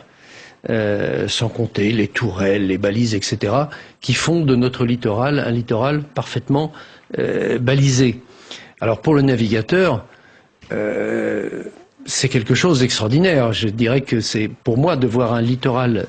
sans compter les tourelles, les balises, etc., qui font de notre littoral un littoral parfaitement balisé. Alors pour le navigateur, c'est quelque chose d'extraordinaire. Je dirais que c'est, pour moi, de voir un littoral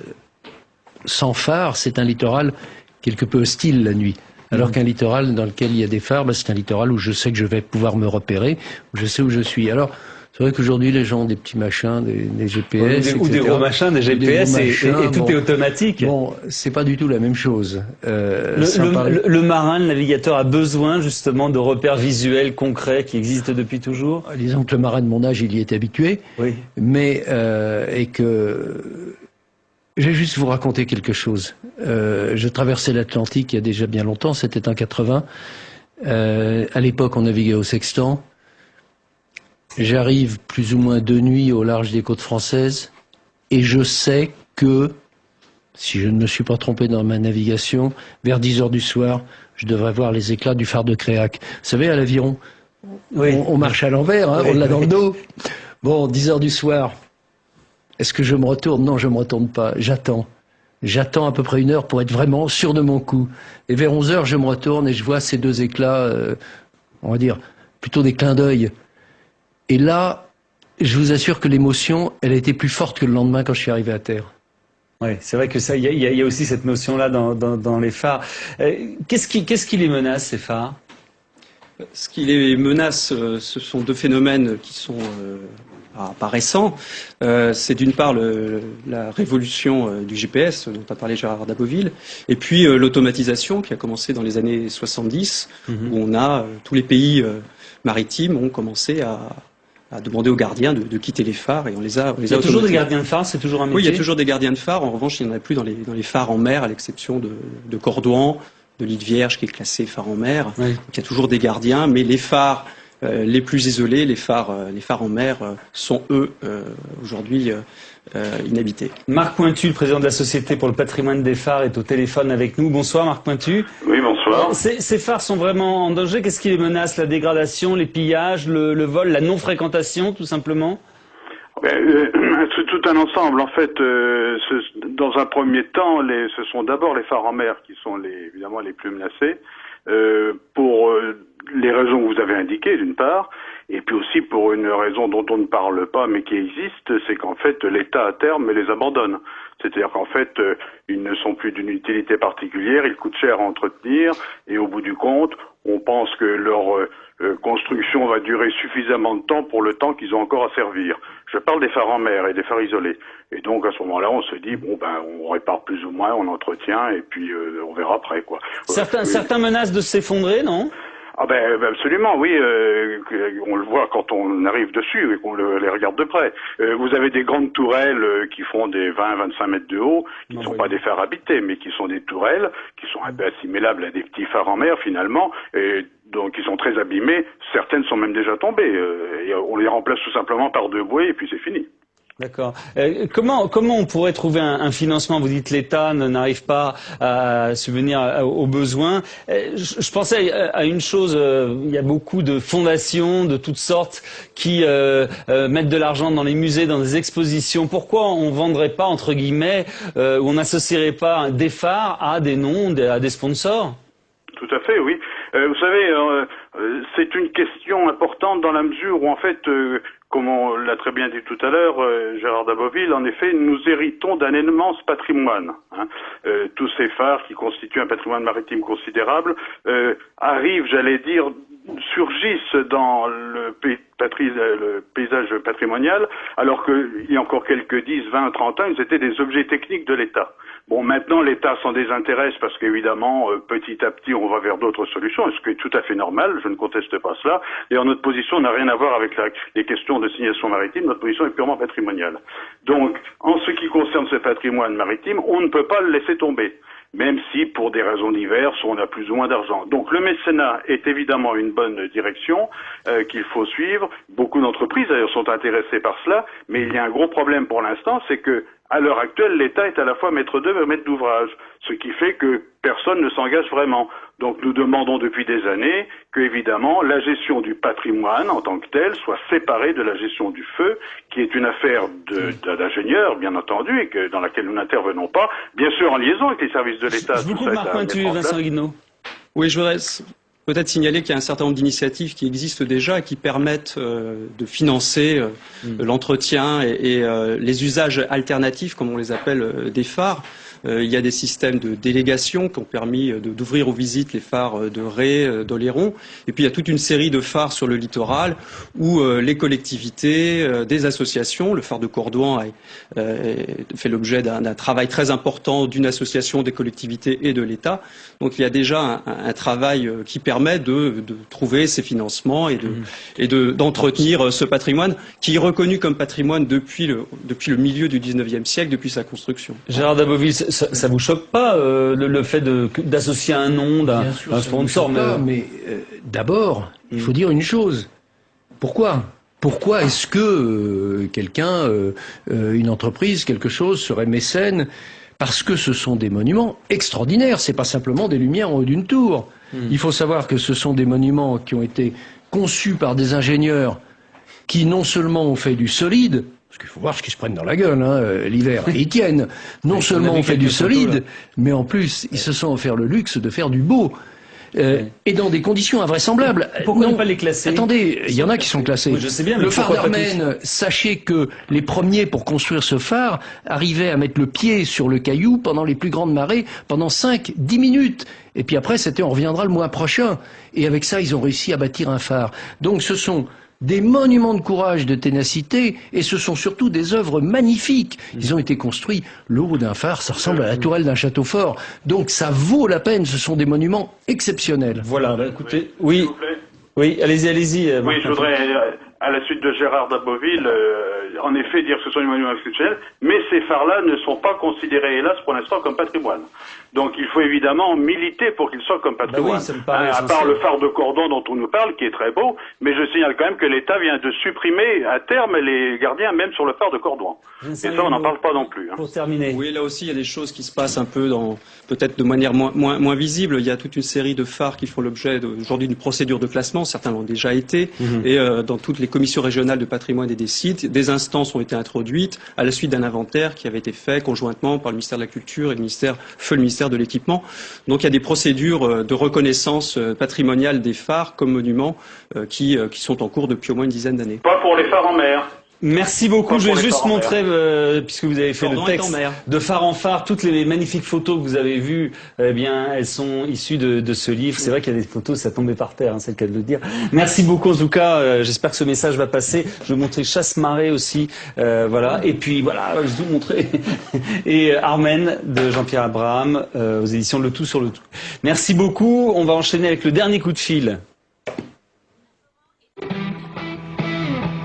sans phare, c'est un littoral quelque peu hostile la nuit. Alors qu'un littoral dans lequel il y a des phares, c'est un littoral où je sais que je vais pouvoir me repérer, où je sais où je suis. Alors, c'est vrai qu'aujourd'hui, les gens ont des petits machins, des GPS, ou des gros machins, des GPS, et tout est automatique. Bon, c'est pas du tout la même chose. Le marin, le navigateur a besoin justement de repères visuels concrets qui existent depuis toujours. Disons que le marin de mon âge, il y est habitué, oui. Mais et que je vais juste vous raconter quelque chose. Je traversais l'Atlantique il y a déjà bien longtemps, c'était en 80. À l'époque, on naviguait au sextant. J'arrive plus ou moins de nuit au large des côtes françaises et je sais que, si je ne me suis pas trompé dans ma navigation, vers 10 heures du soir, je devrais voir les éclats du phare de Créac. Vous savez, à l'Aviron, Oui. On marche à l'envers, hein, on l'a dans le dos. Bon, 10 heures du soir. Est-ce que je me retourne? Non, je me retourne pas. J'attends. J'attends à peu près 1 heure pour être vraiment sûr de mon coup. Et vers 11 heures, je me retourne et je vois ces 2 éclats, on va dire, plutôt des clins d'œil. Et là, je vous assure que l'émotion, elle a été plus forte que le lendemain quand je suis arrivé à terre. Oui, c'est vrai que ça, il y a aussi cette notion-là dans les phares. Qu'est-ce qui les menace, ces phares? Ce qui les menace, ce sont 2 phénomènes qui sont pas récents. C'est d'une part la révolution du GPS, dont a parlé Gérard Daboville, et puis l'automatisation qui a commencé dans les années 70, où on a tous les pays maritimes ont commencé à demander aux gardiens de quitter les phares, et on les a. Il y a toujours des gardiens de phare, c'est toujours un métier. Oui, il y a toujours des gardiens de phare. En revanche, il n'y en a plus dans les phares en mer, à l'exception de Cordouan, de l'île Vierge, qui est classé phare en mer. Oui. Donc, il y a toujours des gardiens, mais les phares les plus isolés, les phares en mer, sont eux aujourd'hui inhabités. Marc Pointu, le président de la Société pour le patrimoine des phares, est au téléphone avec nous. Bonsoir Marc Pointu. Oui, bonsoir. Ces phares sont vraiment en danger. Qu'est-ce qui les menace? La dégradation, les pillages, le vol, la non-fréquentation, tout simplement? C'est tout un ensemble. En fait, dans un premier temps, ce sont d'abord les phares en mer qui sont évidemment les plus menacés, pour les raisons que vous avez indiquées, d'une part, et puis aussi pour une raison dont on ne parle pas, mais qui existe, c'est qu'en fait, l'État, à terme, les abandonne. C'est-à-dire qu'en fait, ils ne sont plus d'une utilité particulière, ils coûtent cher à entretenir, et au bout du compte, on pense que leur construction va durer suffisamment de temps pour le temps qu'ils ont encore à servir. Je parle des phares en mer et des phares isolés. Et donc, à ce moment-là, on se dit, bon, on répare plus ou moins, on entretient, et puis on verra après, quoi. Certains menacent de s'effondrer, non? Ah absolument, oui. On le voit quand on arrive dessus et qu'on les regarde de près. Vous avez des grandes tourelles qui font des 20-25 mètres de haut, qui ne sont pas des phares habités, mais qui sont des tourelles, qui sont un peu assimilables à des petits phares en mer, finalement, et donc ils sont très abîmés. Certaines sont même déjà tombées. Et on les remplace tout simplement par 2 bouées et puis c'est fini. D'accord. Comment on pourrait trouver un financement? Vous dites l'État n'arrive pas à subvenir aux besoins. Je pensais à une chose, il y a beaucoup de fondations de toutes sortes qui mettent de l'argent dans les musées, dans des expositions. Pourquoi on vendrait pas, entre guillemets, ou on n'associerait pas des phares à des noms, à des sponsors? Tout à fait, oui. Vous savez, c'est une question importante dans la mesure où, en fait, comme on l'a très bien dit tout à l'heure, Gérard Daboville, en effet, nous héritons d'un immense patrimoine. Tous ces phares qui constituent un patrimoine maritime considérable arrivent, j'allais dire, surgissent dans le paysage patrimonial, alors qu'il y a encore quelques 10, 20, 30 ans, ils étaient des objets techniques de l'État. Bon, maintenant, l'État s'en désintéresse parce qu'évidemment, petit à petit, on va vers d'autres solutions, ce qui est tout à fait normal, je ne conteste pas cela. D'ailleurs, notre position n'a rien à voir avec les questions de signation maritime, notre position est purement patrimoniale. Donc, en ce qui concerne ce patrimoine maritime, on ne peut pas le laisser tomber, même si, pour des raisons diverses, on a plus ou moins d'argent. Donc, le mécénat est évidemment une bonne direction qu'il faut suivre. Beaucoup d'entreprises, d'ailleurs, sont intéressées par cela, mais il y a un gros problème pour l'instant, c'est que à l'heure actuelle, l'État est à la fois maître d'œuvre et maître d'ouvrage, ce qui fait que personne ne s'engage vraiment. Donc nous demandons depuis des années que, évidemment, la gestion du patrimoine en tant que telle soit séparée de la gestion du feu, qui est une affaire d'ingénieurs, bien entendu, et dans laquelle nous n'intervenons pas, bien sûr en liaison avec les services de l'État. Je vous coupe, Marc Pointu, Vincent Guillenot. Oui, je voudrais peut-être signaler qu'il y a un certain nombre d'initiatives qui existent déjà et qui permettent de financer l'entretien et les usages alternatifs, comme on les appelle, des phares. Il y a des systèmes de délégation qui ont permis d'ouvrir aux visites les phares de Ré, d'Oléron. Et puis il y a toute une série de phares sur le littoral où les collectivités, des associations, le phare de Cordouan fait l'objet d'un travail très important d'une association, des collectivités et de l'État. Donc il y a déjà un travail qui permet de trouver ces financements et d'entretenir ce patrimoine qui est reconnu comme patrimoine depuis le milieu du 19e siècle, depuis sa construction. Gérard Daboville, ça vous choque pas le fait d'associer un nom d'un sponsor? Mais d'abord, il faut dire une chose. Pourquoi est-ce que quelqu'un, une entreprise, quelque chose serait mécène? Parce que ce sont des monuments extraordinaires. C'est pas simplement des lumières en haut d'une tour. Il faut savoir que ce sont des monuments qui ont été conçus par des ingénieurs qui non seulement ont fait du solide, parce qu'il faut voir ce qu'ils se prennent dans la gueule, hein, l'hiver, et ils tiennent, non seulement ont fait du solide, mais en plus, ils se sont offert le luxe de faire du beau. Et dans des conditions invraisemblables. Pourquoi ne pas les classer? Attendez, il y en a qui sont classés. Oui, je sais bien, mais le phare d'Armen, sachez que les premiers pour construire ce phare arrivaient à mettre le pied sur le caillou pendant les plus grandes marées, pendant 5-10 minutes. Et puis après, c'était on reviendra le mois prochain. Et avec ça, ils ont réussi à bâtir un phare. Donc ce sont des monuments de courage, de ténacité, et ce sont surtout des œuvres magnifiques. Ils ont été construits, le haut d'un phare, ça ressemble à la tourelle d'un château fort. Donc ça vaut la peine, ce sont des monuments exceptionnels. Voilà, bah, écoutez, oui, allez-y. Oui, je voudrais, à la suite de Gérard Daboville, en effet dire que ce sont des monuments exceptionnels, mais ces phares-là ne sont pas considérés, hélas, pour l'instant, comme patrimoine. Donc il faut évidemment militer pour qu'ils soient comme patrimoine. Ça me paraît à part le phare de Cordon dont on nous parle, qui est très beau, mais je signale quand même que l'État vient de supprimer à terme les gardiens, même sur le phare de Cordon. Et ça, on n'en parle pas non plus. Pour terminer. Oui, là aussi, il y a des choses qui se passent un peu peut-être de manière moins visible. Il y a toute une série de phares qui font l'objet aujourd'hui d'une procédure de classement. Certains l'ont déjà été. Et dans toutes les commissions régionales de patrimoine et des sites, des instances ont été introduites à la suite d'un inventaire qui avait été fait conjointement par le ministère de la Culture et le ministère de l'Équipement. Donc il y a des procédures de reconnaissance patrimoniale des phares comme monuments qui sont en cours depuis au moins une dizaine d'années. Pas pour les phares en mer. Merci beaucoup. Je vais juste montrer, puisque vous avez fait le texte de phare en phare, toutes les magnifiques photos que vous avez vues, eh bien, elles sont issues de ce livre. C'est vrai qu'il y a des photos, ça tombait par terre, hein, c'est le cas de le dire. Merci beaucoup en tout cas. J'espère que ce message va passer. Je vais vous montrer Chasse-Marée aussi, voilà. Et puis voilà, je vais vous montrer et Armen de Jean-Pierre Abraham aux éditions Le Tout sur le Tout. Merci beaucoup. On va enchaîner avec le dernier coup de fil.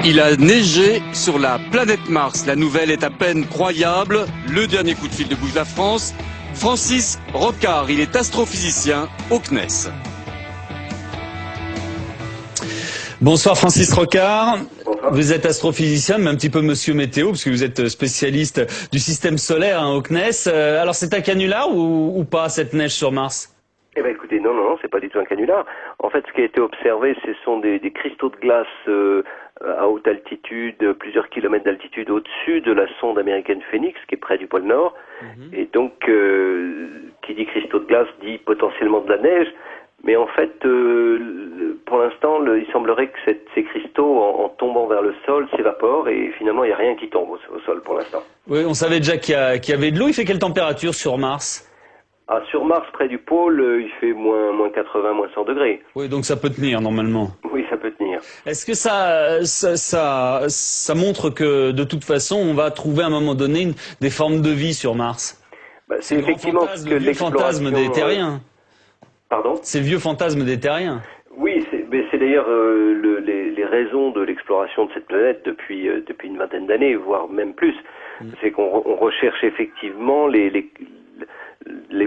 Il a neigé sur la planète Mars. La nouvelle est à peine croyable. Le dernier coup de fil de Bouge la France. Francis Rocard, il est astrophysicien au CNES. Bonsoir Francis Rocard. Bonsoir. Vous êtes astrophysicien, mais un petit peu monsieur météo, parce que vous êtes spécialiste du système solaire au CNES. Alors c'est un canular ou pas cette neige sur Mars? Eh ben écoutez, non, c'est pas du tout un canular. En fait, ce qui a été observé, ce sont des cristaux de glace à haute altitude, plusieurs kilomètres d'altitude au-dessus de la sonde américaine Phoenix, qui est près du pôle Nord. Et donc, qui dit cristaux de glace dit potentiellement de la neige. Mais en fait, pour l'instant, il semblerait que ces cristaux, en tombant vers le sol, s'évaporent et finalement, il n'y a rien qui tombe au sol pour l'instant. Oui, on savait déjà qu'il y avait de l'eau. Il fait quelle température sur Mars? Ah, sur Mars, près du pôle, il fait moins 80, moins 100 degrés. Oui, donc ça peut tenir normalement. Oui, ça peut tenir. Est-ce que ça montre que de toute façon, on va trouver à un moment donné des formes de vie sur Mars? C'est effectivement ce que le vieux fantasme des terriens. Pardon? C'est le vieux fantasme des terriens. Oui, c'est d'ailleurs les raisons de l'exploration de cette planète depuis une vingtaine d'années, voire même plus. C'est qu'on recherche effectivement les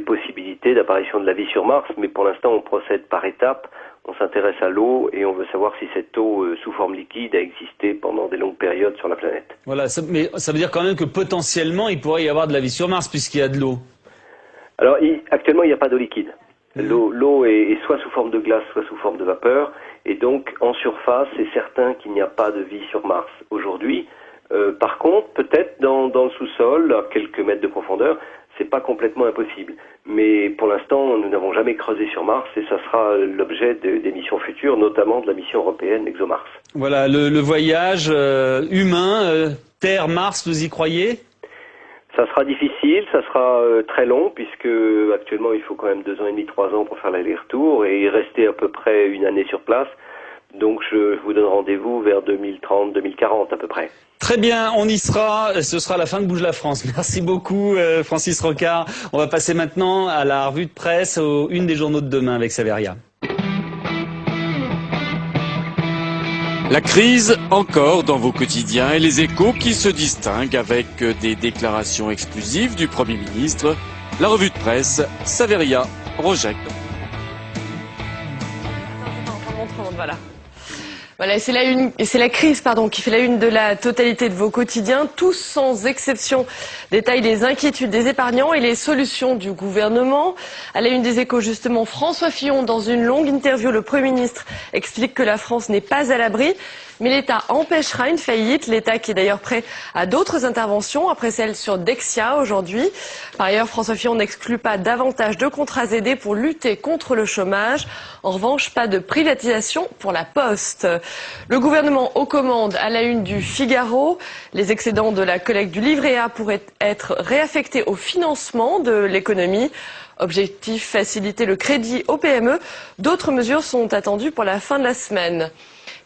possibilités d'apparition de la vie sur Mars, mais pour l'instant on procède par étapes, on s'intéresse à l'eau et on veut savoir si cette eau sous forme liquide a existé pendant des longues périodes sur la planète. Voilà, mais ça veut dire quand même que potentiellement il pourrait y avoir de la vie sur Mars puisqu'il y a de l'eau. Alors actuellement il n'y a pas d'eau liquide. L'eau est soit sous forme de glace, soit sous forme de vapeur, et donc en surface c'est certain qu'il n'y a pas de vie sur Mars aujourd'hui. Par contre, peut-être dans le sous-sol, à quelques mètres de profondeur, c'est pas complètement impossible. Mais pour l'instant, nous n'avons jamais creusé sur Mars et ça sera l'objet des missions futures, notamment de la mission européenne ExoMars. Voilà, le voyage humain, Terre-Mars, vous y croyez? Ça sera difficile, ça sera très long, puisque actuellement il faut quand même 2 ans et demi, 3 ans pour faire l'aller-retour et rester à peu près une année sur place. Donc je vous donne rendez-vous vers 2030, 2040 à peu près. Très bien, on y sera. Ce sera la fin de Bouge la France. Merci beaucoup Francis Rocard. On va passer maintenant à la revue de presse, aux une des journaux de demain avec Saveria. La crise encore dans vos quotidiens et les Échos qui se distinguent avec des déclarations exclusives du Premier ministre. La revue de presse, Saveria Rojek. Voilà. Voilà, et c'est la crise qui fait la une de la totalité de vos quotidiens. Tous sans exception détaillent les inquiétudes des épargnants et les solutions du gouvernement. À la une des Échos, justement, François Fillon, dans une longue interview, le Premier ministre explique que la France n'est pas à l'abri. Mais l'État empêchera une faillite, l'État qui est d'ailleurs prêt à d'autres interventions, après celle sur Dexia aujourd'hui. Par ailleurs, François Fillon n'exclut pas davantage de contrats aidés pour lutter contre le chômage. En revanche, pas de privatisation pour la Poste. Le gouvernement aux commandes à la une du Figaro. Les excédents de la collecte du livret A pourraient être réaffectés au financement de l'économie. Objectif, faciliter le crédit aux PME. D'autres mesures sont attendues pour la fin de la semaine.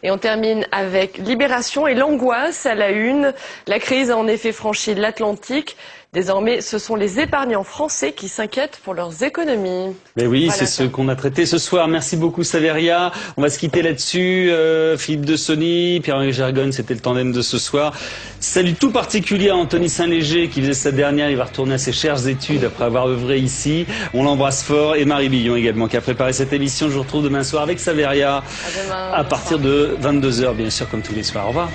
Et on termine avec Libération et l'angoisse à la une. La crise a en effet franchi l'Atlantique. Désormais, ce sont les épargnants français qui s'inquiètent pour leurs économies. Mais oui, voilà, c'est ce qu'on a traité ce soir. Merci beaucoup, Saveria. On va se quitter là-dessus. Philippe de Sony, Pierre-Henri Gergonne, c'était le tandem de ce soir. Salut tout particulier à Anthony Saint-Léger qui faisait sa dernière. Il va retourner à ses chères études après avoir œuvré ici. On l'embrasse fort. Et Marie Billon également qui a préparé cette émission. Je vous retrouve demain soir avec Saveria à partir de 22h, bien sûr, comme tous les soirs. Au revoir.